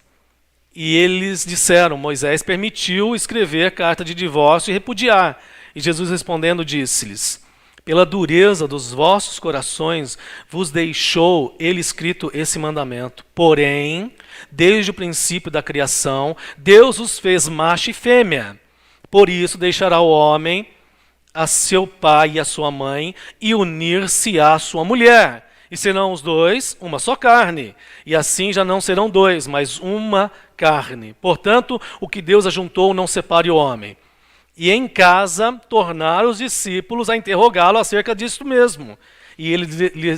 Speaker 2: E eles disseram, Moisés permitiu escrever carta de divórcio e repudiar. E Jesus respondendo disse-lhes, pela dureza dos vossos corações vos deixou ele escrito esse mandamento. Porém, desde o princípio da criação, Deus os fez macho e fêmea. Por isso deixará o homem a seu pai e a sua mãe e unir-se à sua mulher. E serão os dois uma só carne. E assim já não serão dois, mas uma carne. Portanto, o que Deus ajuntou não separe o homem. E em casa tornaram os discípulos a interrogá-lo acerca disso mesmo. E ele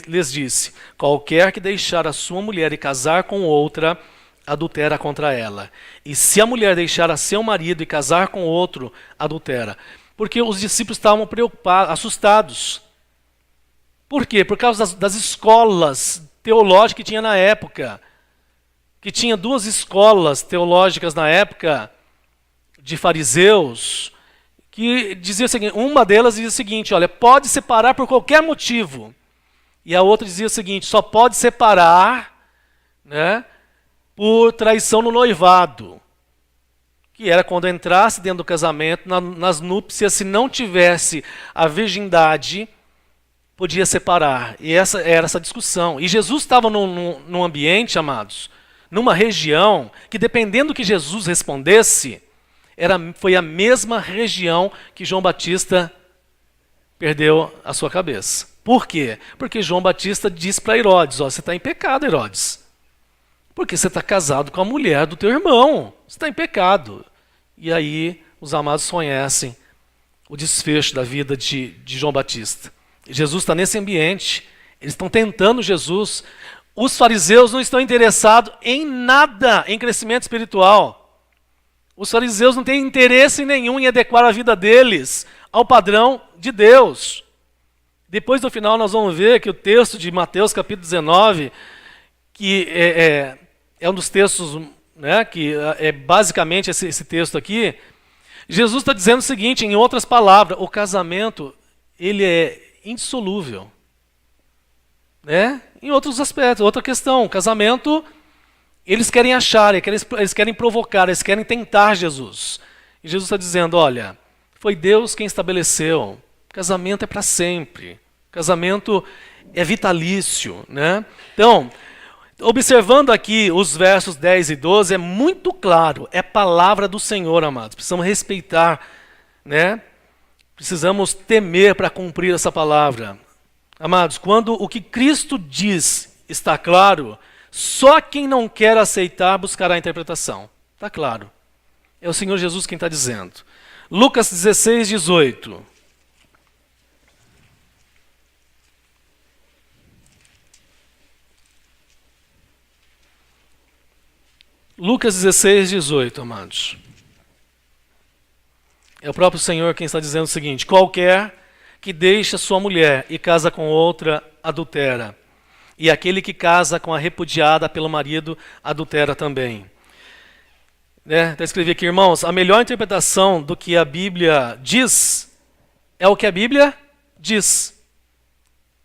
Speaker 2: lhes disse, qualquer que deixar a sua mulher e casar com outra, adultera contra ela. E se a mulher deixar a seu marido e casar com outro, adultera. Porque os discípulos estavam preocupados, assustados. Por quê? Por causa das escolas teológicas que tinha na época. Que tinha duas escolas teológicas na época de fariseus, que dizia o seguinte, uma delas dizia o seguinte, olha, pode separar por qualquer motivo. E a outra dizia o seguinte, só pode separar, né, por traição no noivado. Que era quando entrasse dentro do casamento, nas núpcias, se não tivesse a virgindade, podia separar. E essa era essa discussão. E Jesus estava num ambiente, amados, numa região que, dependendo do que Jesus respondesse, foi a mesma região que João Batista perdeu a sua cabeça. Por quê? Porque João Batista disse para Herodes, ó, você está em pecado, Herodes. Porque você está casado com a mulher do teu irmão. Você está em pecado. E aí os amados conhecem o desfecho da vida de João Batista. Jesus está nesse ambiente. Eles estão tentando Jesus. Os fariseus não estão interessados em nada em crescimento espiritual. Os fariseus não têm interesse nenhum em adequar a vida deles ao padrão de Deus. Depois, no final, nós vamos ver que o texto de Mateus, capítulo 19, que é um dos textos, né, que é basicamente esse texto aqui, Jesus está dizendo o seguinte, em outras palavras, o casamento, ele é indissolúvel. Né? Em outros aspectos, outra questão, o casamento, eles querem achar, eles querem provocar, eles querem tentar Jesus. E Jesus está dizendo, olha, foi Deus quem estabeleceu, casamento é para sempre, casamento é vitalício. Né? Então, observando aqui os versos 10 e 12, é muito claro, é palavra do Senhor, amados. Precisamos respeitar, né? Precisamos temer para cumprir essa palavra. Amados, quando o que Cristo diz está claro, só quem não quer aceitar buscará a interpretação. Está claro. É o Senhor Jesus quem está dizendo. Lucas 16, 18. Lucas 16, 18, amados. É o próprio Senhor quem está dizendo o seguinte, qualquer que deixa sua mulher e casa com outra, adultera. E aquele que casa com a repudiada pelo marido, adultera também. Está escrito aqui, irmãos, a melhor interpretação do que a Bíblia diz é o que a Bíblia diz.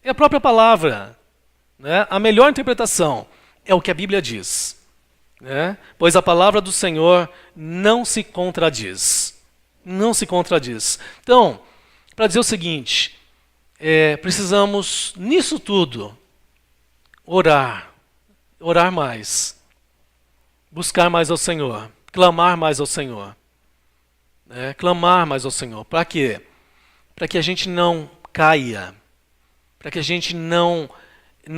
Speaker 2: É a própria palavra. Né? A melhor interpretação é o que a Bíblia diz. Né? Pois a palavra do Senhor não se contradiz. Não se contradiz. Então, para dizer o seguinte, precisamos, nisso tudo, orar mais, buscar mais ao Senhor, clamar mais ao Senhor. Clamar mais ao Senhor. Para quê? para que a gente não caia, para que a gente não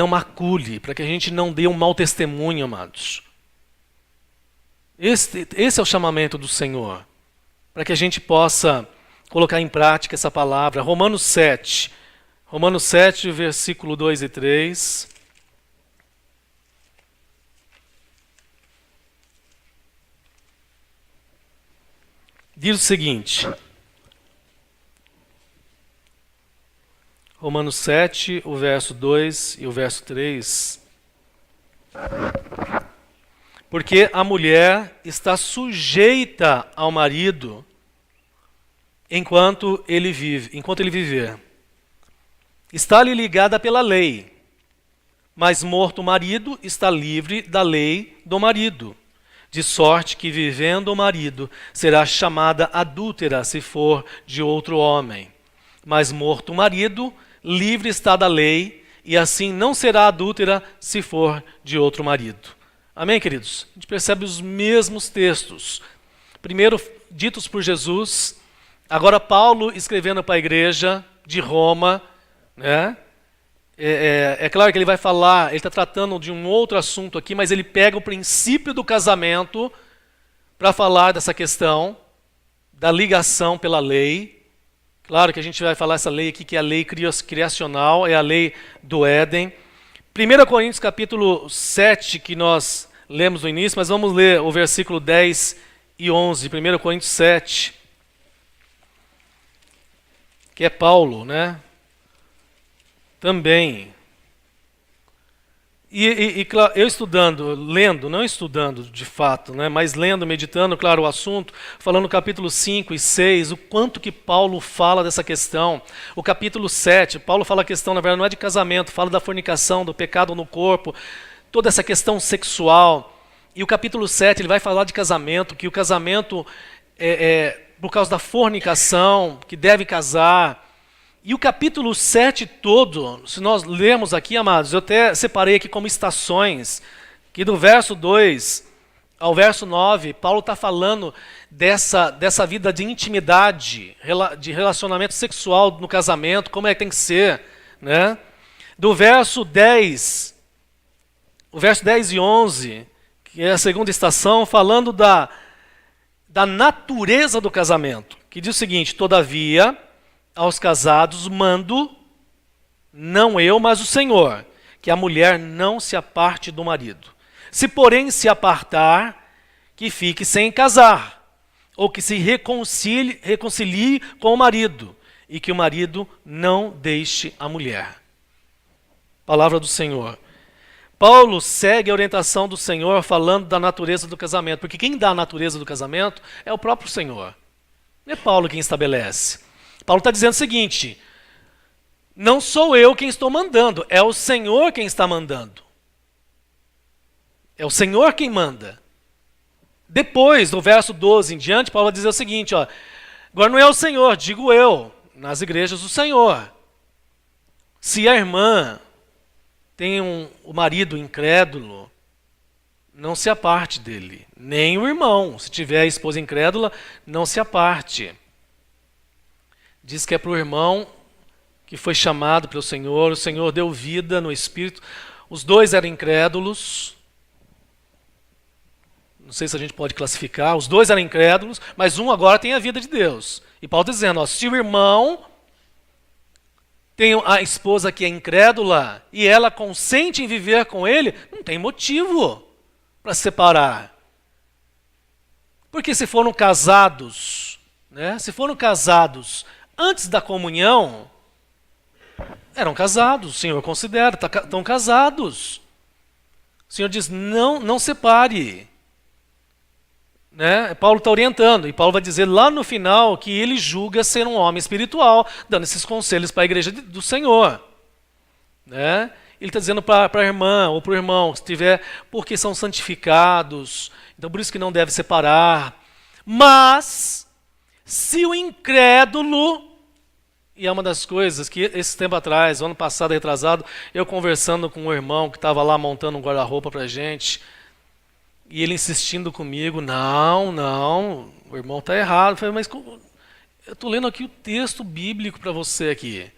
Speaker 2: macule, para que a gente não dê um mau testemunho, amados. Esse é o chamamento do Senhor, para que a gente possa colocar em prática essa palavra. Romanos 7, versículo 2 e 3. Diz o seguinte, Romanos 7, o verso 2 e o verso 3. Porque a mulher está sujeita ao marido enquanto ele viver. Está-lhe ligada pela lei, mas morto o marido está livre da lei do marido. De sorte que, vivendo o marido, será chamada adúltera se for de outro homem. Mas morto o marido, livre está da lei, e assim não será adúltera se for de outro marido. Amém, queridos? A gente percebe os mesmos textos. Primeiro ditos por Jesus, agora Paulo escrevendo para a igreja de Roma, né? É claro que ele vai falar, ele está tratando de um outro assunto aqui, mas ele pega o princípio do casamento para falar dessa questão da ligação pela lei. Claro que a gente vai falar essa lei aqui, que é a lei criacional, é a lei do Éden. 1 Coríntios capítulo 7, que nós lemos no início, mas vamos ler o versículo 10 e 11, 1 Coríntios 7, que é Paulo, né? Também. E eu estudando, lendo, não estudando de fato, né, mas lendo, meditando, claro, o assunto, falando capítulo 5 e 6, o quanto que Paulo fala dessa questão. O capítulo 7, Paulo fala a questão, na verdade, não é de casamento, fala da fornicação, do pecado no corpo, toda essa questão sexual. E o capítulo 7, ele vai falar de casamento, que o casamento é por causa da fornicação, que deve casar. E o capítulo 7 todo, se nós lermos aqui, amados, eu até separei aqui como estações, que do verso 2 ao verso 9, Paulo está falando dessa vida de intimidade, de relacionamento sexual no casamento, como é que tem que ser, né? Do verso 10, o verso 10 e 11, que é a segunda estação, falando da natureza do casamento, que diz o seguinte: todavia, aos casados mando, não eu, mas o Senhor, que a mulher não se aparte do marido. Se, porém, se apartar, que fique sem casar, ou que se reconcilie com o marido, e que o marido não deixe a mulher. Palavra do Senhor. Paulo segue a orientação do Senhor falando da natureza do casamento, porque quem dá a natureza do casamento é o próprio Senhor. Não é Paulo quem estabelece. Paulo está dizendo o seguinte: não sou eu quem estou mandando, é o Senhor quem está mandando. É o Senhor quem manda. Depois, do verso 12 em diante, Paulo vai dizer o seguinte, ó, agora não é o Senhor, digo eu, nas igrejas do Senhor. Se a irmã tem o marido incrédulo, não se aparte dele. Nem o irmão, se tiver a esposa incrédula, não se aparte. Diz que é para o irmão que foi chamado pelo Senhor, o Senhor deu vida no Espírito. Os dois eram incrédulos. Não sei se a gente pode classificar. Os dois eram incrédulos, mas um agora tem a vida de Deus. E Paulo está dizendo, ó, se o irmão tem a esposa que é incrédula e ela consente em viver com ele, não tem motivo para se separar. Porque se foram casados, né, se foram casados antes da comunhão, eram casados, o Senhor considera, estão casados. O Senhor diz, não separe. Né? Paulo está orientando, e Paulo vai dizer lá no final que ele julga ser um homem espiritual, dando esses conselhos para a igreja do Senhor. Né? Ele está dizendo para a irmã ou para o irmão, se tiver, porque são santificados, então por isso que não deve separar. Mas, se o incrédulo, e é uma das coisas que esse tempo atrás, ano passado, retrasado, eu conversando com um irmão que estava lá montando um guarda-roupa para a gente, e ele insistindo comigo, não, o irmão está errado. Eu falei, mas eu estou lendo aqui o texto bíblico para você aqui.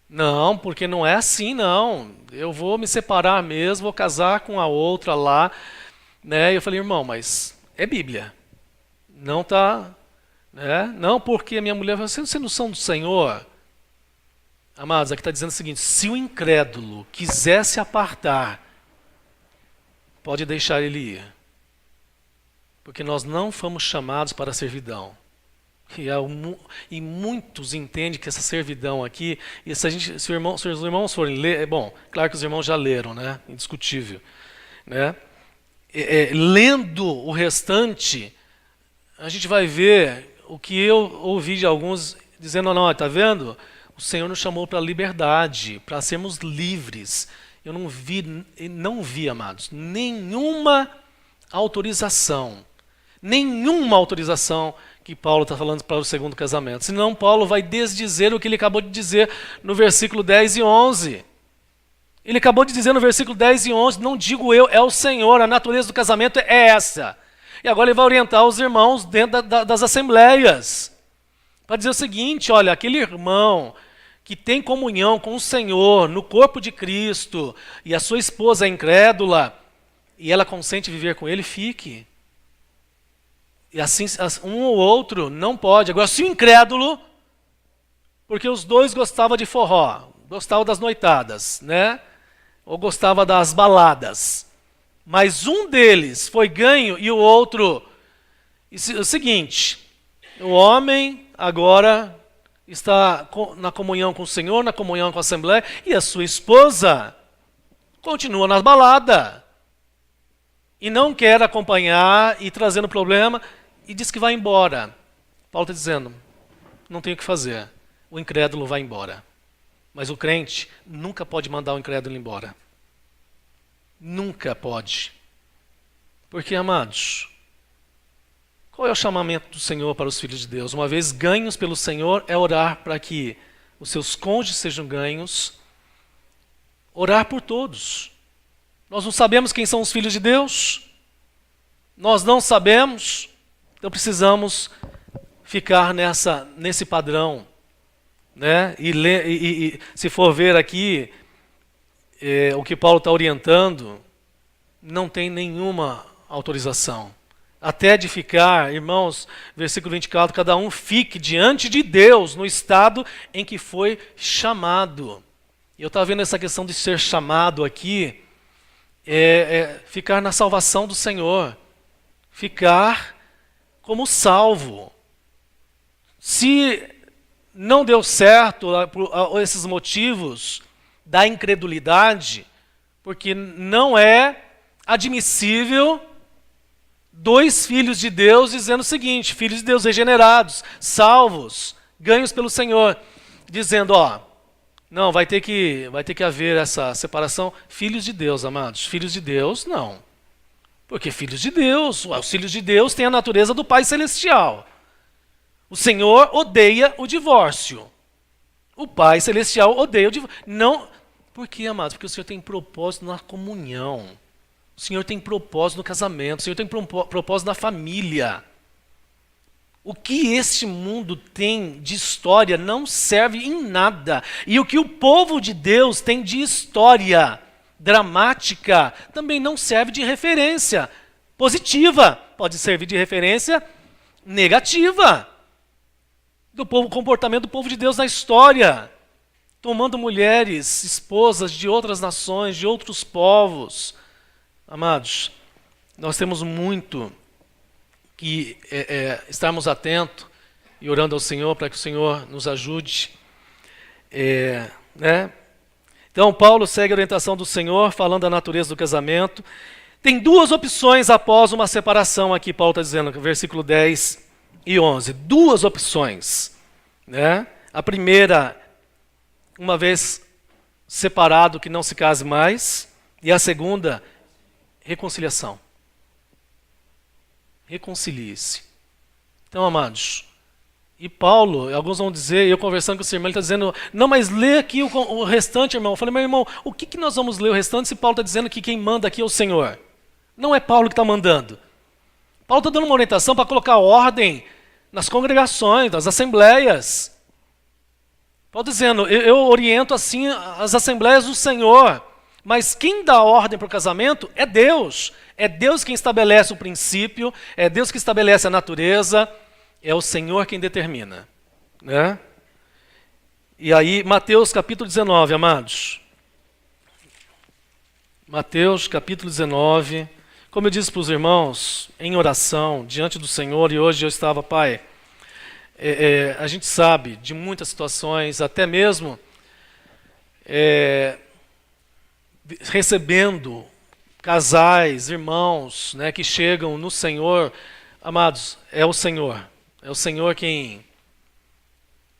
Speaker 2: Não, porque não é assim, não. Eu vou me separar mesmo, vou casar com a outra lá. Né? E eu falei, irmão, mas é Bíblia. Não tá, né? Não porque a minha mulher vai ser noção do Senhor. Amados, aqui está dizendo o seguinte: se o incrédulo quiser se apartar, pode deixar ele ir. Porque nós não fomos chamados para a servidão. E muitos entendem que essa servidão aqui, e se os irmãos forem ler, bom, claro que os irmãos já leram, né? Indiscutível. Né? Lendo o restante, a gente vai ver o que eu ouvi de alguns dizendo, não, está vendo? O Senhor nos chamou para a liberdade, para sermos livres. Eu não vi, amados, nenhuma autorização que Paulo está falando para o segundo casamento. Senão Paulo vai desdizer o que ele acabou de dizer no versículo 10 e 11. Ele acabou de dizer no versículo 10 e 11, não digo eu, é o Senhor, a natureza do casamento é essa. E agora ele vai orientar os irmãos dentro das assembleias. Para dizer o seguinte, olha, aquele irmão que tem comunhão com o Senhor no corpo de Cristo e a sua esposa é incrédula e ela consente viver com ele, fique. E assim, um ou outro não pode. Agora, se o incrédulo, porque os dois gostavam de forró, gostavam das noitadas, né? Ou gostava das baladas. Mas um deles foi ganho e o outro... O seguinte, o homem agora está na comunhão com o Senhor, na comunhão com a Assembleia, e a sua esposa continua na balada. E não quer acompanhar e trazendo problema, e diz que vai embora. Paulo está dizendo, não tem o que fazer. O incrédulo vai embora. Mas o crente nunca pode mandar o incrédulo embora. Nunca pode. Porque, amados, qual é o chamamento do Senhor para os filhos de Deus? Uma vez ganhos pelo Senhor, é orar para que os seus cônjuges sejam ganhos. Orar por todos. Nós não sabemos quem são os filhos de Deus. Nós não sabemos. Então precisamos ficar nesse padrão. Né? E se for ver aqui, o que Paulo está orientando, não tem nenhuma autorização. Até de ficar, irmãos, versículo 24, cada um fique diante de Deus no estado em que foi chamado. E eu estava vendo essa questão de ser chamado aqui, ficar na salvação do Senhor. Ficar como salvo. Se não deu certo por esses motivos da incredulidade, porque não é admissível dois filhos de Deus dizendo o seguinte, filhos de Deus regenerados, salvos, ganhos pelo Senhor, dizendo, não, vai ter que haver essa separação. Filhos de Deus, amados, filhos de Deus, não. Porque filhos de Deus, os filhos de Deus têm a natureza do Pai Celestial. O Senhor odeia o divórcio. O Pai Celestial odeia o divórcio. Não, por quê, amados? Porque o Senhor tem propósito na comunhão. O Senhor tem propósito no casamento. O Senhor tem propósito na família. O que este mundo tem de história não serve em nada. E o que o povo de Deus tem de história dramática também não serve de referência positiva. Pode servir de referência negativa. Do comportamento do povo de Deus na história, tomando mulheres, esposas de outras nações, de outros povos. Amados, nós temos muito que estarmos atentos e orando ao Senhor para que o Senhor nos ajude. Né? Então, Paulo segue a orientação do Senhor, falando da natureza do casamento. Tem duas opções após uma separação aqui, Paulo está dizendo, versículo 10 e 11. Duas opções. Né? A primeira, uma vez separado, que não se case mais. E a segunda, reconciliação. Reconcilie-se. Então, amados, e Paulo, alguns vão dizer, eu conversando com o irmão, ele está dizendo, não, mas lê aqui o restante, irmão. Eu falei, meu irmão, o que nós vamos ler o restante se Paulo está dizendo que quem manda aqui é o Senhor? Não é Paulo que está mandando. Paulo está dando uma orientação para colocar ordem nas congregações, nas assembleias. Paulo dizendo, eu oriento assim as assembleias do Senhor, mas quem dá ordem para o casamento é Deus. É Deus quem estabelece o princípio, é Deus que estabelece a natureza, é o Senhor quem determina. Né? E aí, Mateus capítulo 19, amados. Mateus capítulo 19, como eu disse para os irmãos, em oração, diante do Senhor, e hoje eu estava, Pai, a gente sabe de muitas situações, até mesmo recebendo casais, irmãos, né, que chegam no Senhor. Amados, é o Senhor quem...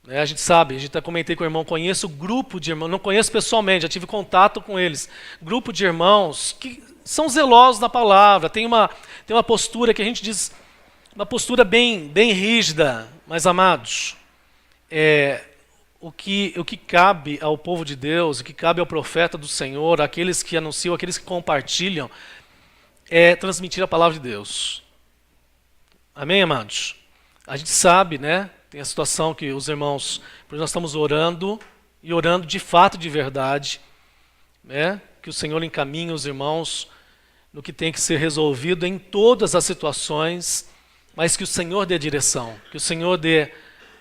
Speaker 2: A gente sabe, a gente até comentei com o irmão, conheço grupo de irmãos, não conheço pessoalmente, já tive contato com eles, grupo de irmãos que são zelosos na palavra, tem uma postura que a gente diz, uma postura bem rígida, mas amados, o que cabe ao povo de Deus, o que cabe ao profeta do Senhor, aqueles que anunciam, aqueles que compartilham, é transmitir a palavra de Deus. Amém, amados? A gente sabe, né? Tem a situação que os irmãos, porque nós estamos orando, e orando de fato, de verdade, né? Que o Senhor encaminhe os irmãos no que tem que ser resolvido em todas as situações, mas que o Senhor dê direção, que o Senhor dê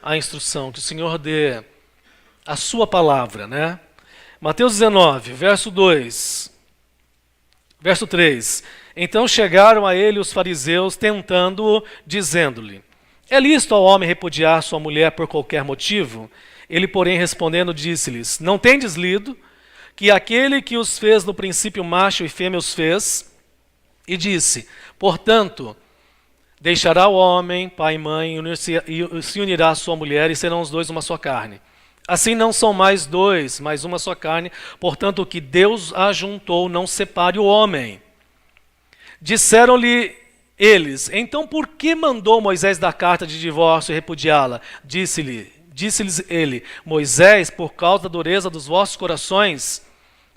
Speaker 2: a instrução, que o Senhor dê a sua palavra, né? Mateus 19, verso 2, verso 3. Então chegaram a ele os fariseus, tentando-o, dizendo-lhe, é lícito ao homem repudiar sua mulher por qualquer motivo? Ele, porém, respondendo, disse-lhes, não tendes lido que aquele que os fez no princípio macho e fêmea os fez? E disse, portanto, deixará o homem, pai e mãe, e se unirá à sua mulher, e serão os dois uma só carne. Assim não são mais dois, mas uma só carne, portanto o que Deus ajuntou não separe o homem. Disseram-lhe eles, então por que mandou Moisés dar carta de divórcio e repudiá-la? Disse-lhes ele, Moisés, por causa da dureza dos vossos corações,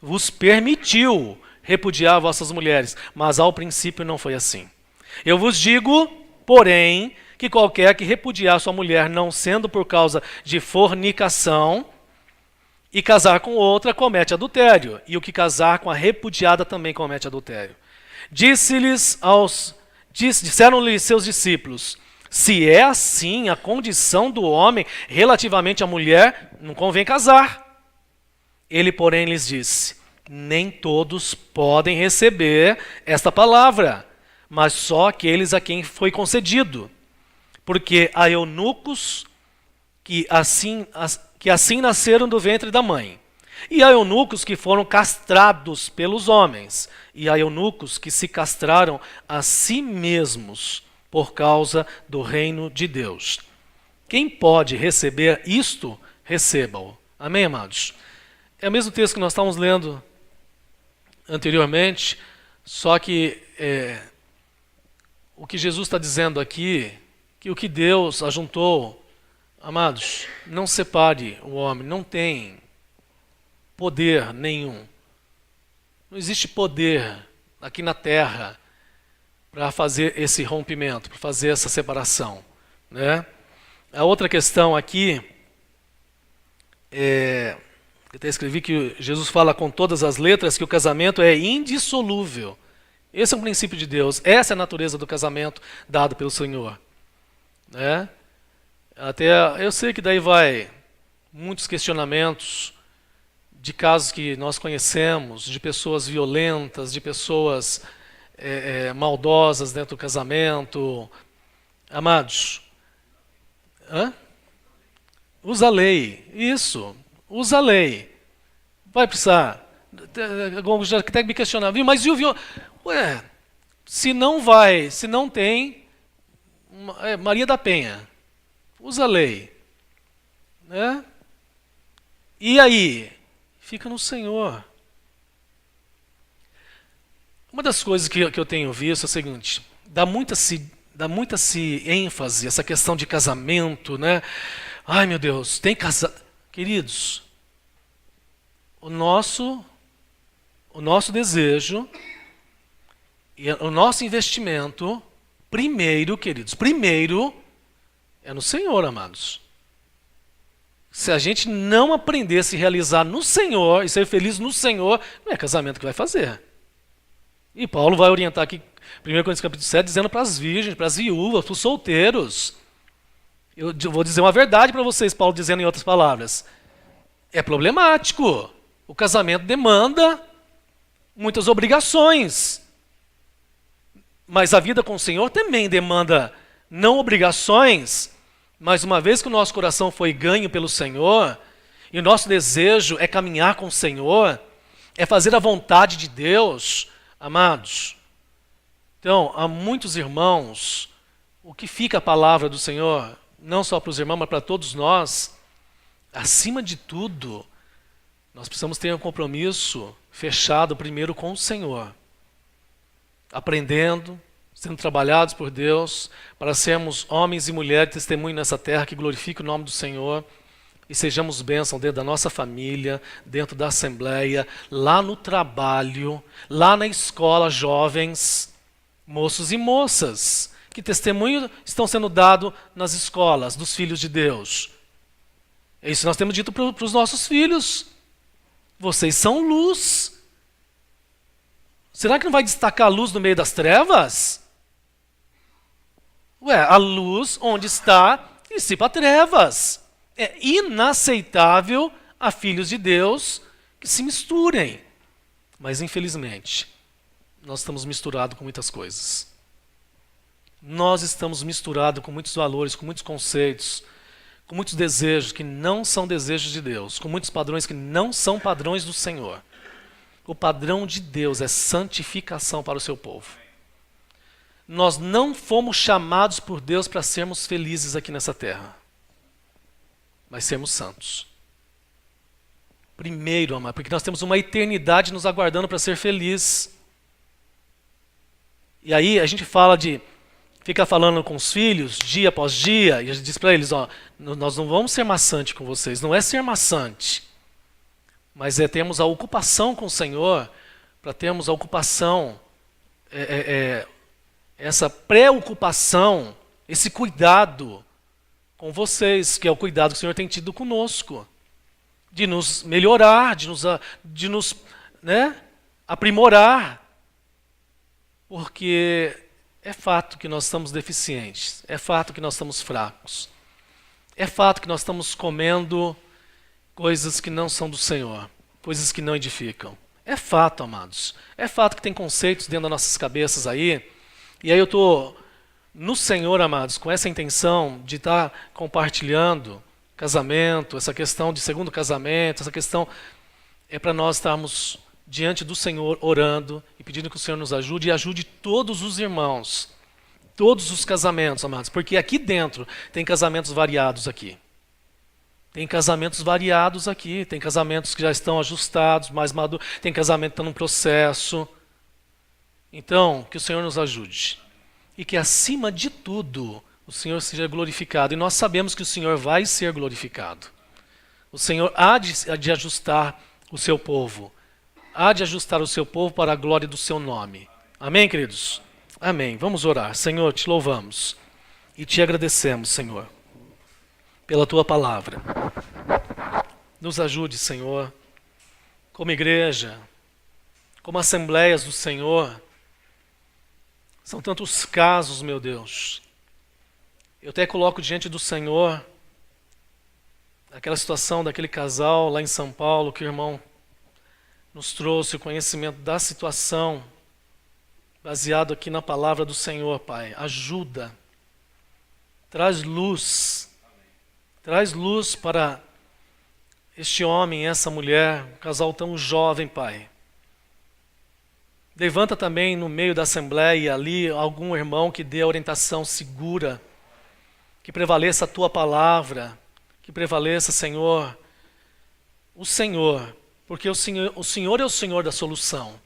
Speaker 2: vos permitiu repudiar vossas mulheres, mas ao princípio não foi assim. Eu vos digo, porém, que qualquer que repudiar sua mulher, não sendo por causa de fornicação, e casar com outra, comete adultério, e o que casar com a repudiada também comete adultério. Disseram-lhe seus discípulos, se é assim a condição do homem relativamente à mulher, não convém casar. Ele, porém, lhes disse, nem todos podem receber esta palavra, mas só aqueles a quem foi concedido. Porque há eunucos que assim nasceram do ventre da mãe. E há eunucos que foram castrados pelos homens. E há eunucos que se castraram a si mesmos por causa do reino de Deus. Quem pode receber isto, receba-o. Amém, amados? É o mesmo texto que nós estávamos lendo anteriormente, só que o que Jesus está dizendo aqui, que o que Deus ajuntou, amados, não separe o homem, não tem poder nenhum. Não existe poder aqui na terra para fazer esse rompimento, para fazer essa separação, né? A outra questão aqui, eu até escrevi que Jesus fala com todas as letras que o casamento é indissolúvel. Esse é um princípio de Deus, essa é a natureza do casamento dado pelo Senhor. Né? Até eu sei que daí vai muitos questionamentos de casos que nós conhecemos, de pessoas violentas, de pessoas maldosas dentro do casamento. Amados, usa a lei, isso, usa a lei. Vai precisar, alguns já até me questionavam, mas e o viol... Ué, se não tem, Maria da Penha, usa a lei. Né? E aí? Fica no Senhor. Uma das coisas que eu tenho visto é o seguinte, dá muita ênfase essa questão de casamento, né? Ai, meu Deus, tem casar. Queridos, o nosso desejo e o nosso investimento, primeiro, queridos, primeiro É no Senhor, amados. Se a gente não aprender a se realizar no Senhor e ser feliz no Senhor, não é casamento que vai fazer. E Paulo vai orientar aqui, 1 Coríntios capítulo 7, dizendo para as virgens, para as viúvas, para os solteiros. Eu vou dizer uma verdade para vocês, Paulo dizendo em outras palavras. É problemático. O casamento demanda muitas obrigações. Mas a vida com o Senhor também demanda não obrigações, mas uma vez que o nosso coração foi ganho pelo Senhor, e o nosso desejo é caminhar com o Senhor, é fazer a vontade de Deus, amados. Então, há muitos irmãos, o que fica a palavra do Senhor, não só para os irmãos, mas para todos nós, acima de tudo, nós precisamos ter um compromisso fechado primeiro com o Senhor, aprendendo, sendo trabalhados por Deus, para sermos homens e mulheres testemunho nessa terra que glorifique o nome do Senhor e sejamos bênção dentro da nossa família, dentro da assembleia, lá no trabalho, lá na escola, jovens, moços e moças, que testemunho estão sendo dados nas escolas dos filhos de Deus. É isso que nós temos dito para os nossos filhos. Vocês são luz. Será que não vai destacar a luz no meio das trevas? Ué, a luz onde está, dissipa trevas. É inaceitável a filhos de Deus que se misturem. Mas, infelizmente, nós estamos misturados com muitas coisas. Nós estamos misturados com muitos valores, com muitos conceitos, com muitos desejos que não são desejos de Deus, com muitos padrões que não são padrões do Senhor. O padrão de Deus é santificação para o seu povo. Nós não fomos chamados por Deus para sermos felizes aqui nessa terra, mas sermos santos. Primeiro, amado, porque nós temos uma eternidade nos aguardando para ser feliz. E aí a gente fica falando com os filhos dia após dia, e a gente diz para eles, ó, nós não vamos ser maçante com vocês, não é ser maçante, mas é termos a ocupação com o Senhor, para termos a ocupação, essa preocupação, esse cuidado com vocês, que é o cuidado que o Senhor tem tido conosco, de nos melhorar, de nos aprimorar, porque é fato que nós estamos deficientes, é fato que nós estamos fracos, é fato que nós estamos comendo coisas que não são do Senhor, coisas que não edificam. É fato, amados. É fato que tem conceitos dentro das nossas cabeças aí. E aí eu estou no Senhor, amados, com essa intenção de estar compartilhando casamento, essa questão de segundo casamento, essa questão é para nós estarmos diante do Senhor orando e pedindo que o Senhor nos ajude e ajude todos os irmãos, todos os casamentos, amados, porque aqui dentro tem casamentos variados aqui. Tem casamentos variados aqui, tem casamentos que já estão ajustados, mais maduros, tem casamento que está num processo. Então, que o Senhor nos ajude. E que acima de tudo, o Senhor seja glorificado. E nós sabemos que o Senhor vai ser glorificado. O Senhor há de ajustar o seu povo. Há de ajustar o seu povo para a glória do seu nome. Amém, queridos? Amém. Vamos orar. Senhor, te louvamos e te agradecemos, Senhor, pela tua palavra. Nos ajude, Senhor, como igreja, como assembleias do Senhor. São tantos casos, meu Deus. Eu até coloco diante do Senhor aquela situação daquele casal lá em São Paulo, que o irmão nos trouxe o conhecimento da situação, baseado aqui na palavra do Senhor, Pai. Ajuda, traz luz para este homem e essa mulher, um casal tão jovem, Pai. Levanta também no meio da assembleia ali algum irmão que dê a orientação segura, que prevaleça a tua palavra, que prevaleça, Senhor, o Senhor, porque o Senhor é o Senhor da solução.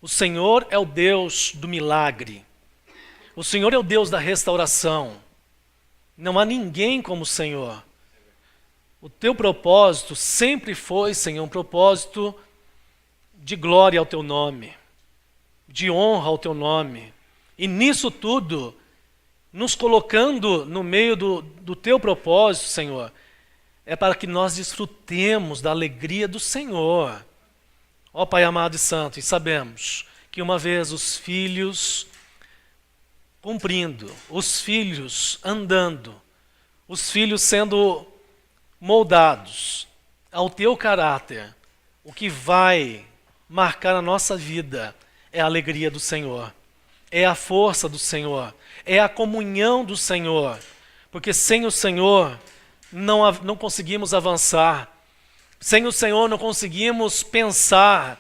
Speaker 2: O Senhor é o Deus do milagre. O Senhor é o Deus da restauração. Não há ninguém como o Senhor. O teu propósito sempre foi, Senhor, um propósito de glória ao teu nome, de honra ao teu nome. E nisso tudo, nos colocando no meio do teu propósito, Senhor, é para que nós desfrutemos da alegria do Senhor. Ó Pai amado e santo, e sabemos que uma vez os filhos cumprindo, os filhos andando, os filhos sendo moldados ao teu caráter, o que vai marcar a nossa vida é a alegria do Senhor, é a força do Senhor, é a comunhão do Senhor, porque sem o Senhor não conseguimos avançar, sem o Senhor não conseguimos pensar,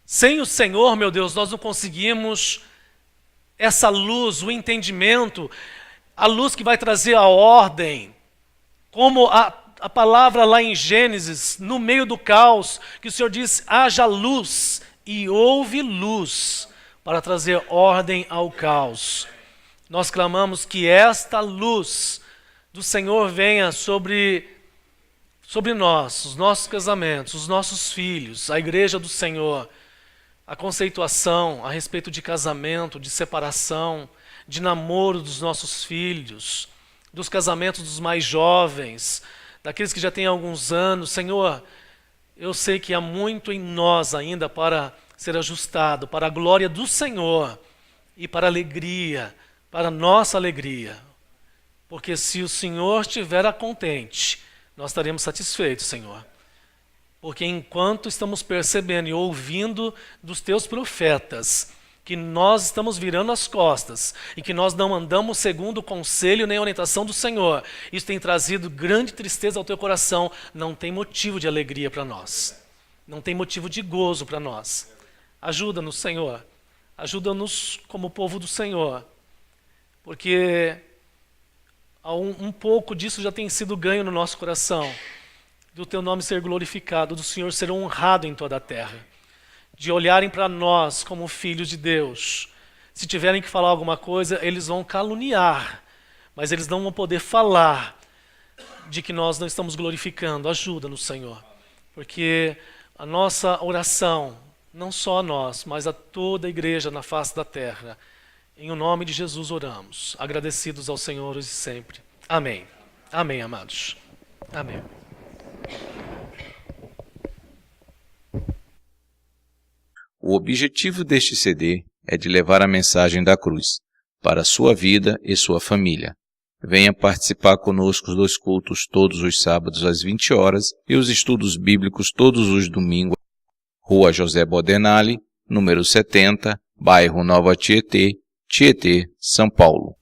Speaker 2: sem o Senhor, meu Deus, nós não conseguimos essa luz, o entendimento, a luz que vai trazer a ordem, como a palavra lá em Gênesis, no meio do caos, que o Senhor diz, haja luz, e houve luz, para trazer ordem ao caos. Nós clamamos que esta luz do Senhor venha sobre nós, os nossos casamentos, os nossos filhos, a igreja do Senhor, a conceituação a respeito de casamento, de separação, de namoro dos nossos filhos, dos casamentos dos mais jovens, daqueles que já têm alguns anos. Senhor, eu sei que há muito em nós ainda para ser ajustado, para a glória do Senhor e para a alegria, para a nossa alegria. Porque se o Senhor estiver contente, nós estaremos satisfeitos, Senhor. Porque enquanto estamos percebendo e ouvindo dos teus profetas que nós estamos virando as costas e que nós não andamos segundo o conselho nem a orientação do Senhor, isso tem trazido grande tristeza ao teu coração, não tem motivo de alegria para nós, não tem motivo de gozo para nós. Ajuda-nos, Senhor, ajuda-nos como povo do Senhor, porque um pouco disso já tem sido ganho no nosso coração, do teu nome ser glorificado, do Senhor ser honrado em toda a terra, de olharem para nós como filhos de Deus. Se tiverem que falar alguma coisa, eles vão caluniar, mas eles não vão poder falar de que nós não estamos glorificando. Ajuda-nos, Senhor, porque a nossa oração, não só a nós, mas a toda a igreja na face da terra, em o nome de Jesus oramos, agradecidos ao Senhor hoje e sempre. Amém. Amém, amados. Amém.
Speaker 3: O objetivo deste CD é de levar a mensagem da cruz para a sua vida e sua família. Venha participar conosco dos cultos todos os sábados às 20 horas e os estudos bíblicos todos os domingos. Rua José Bodenali, número 70, bairro Nova Tietê, Tietê, São Paulo.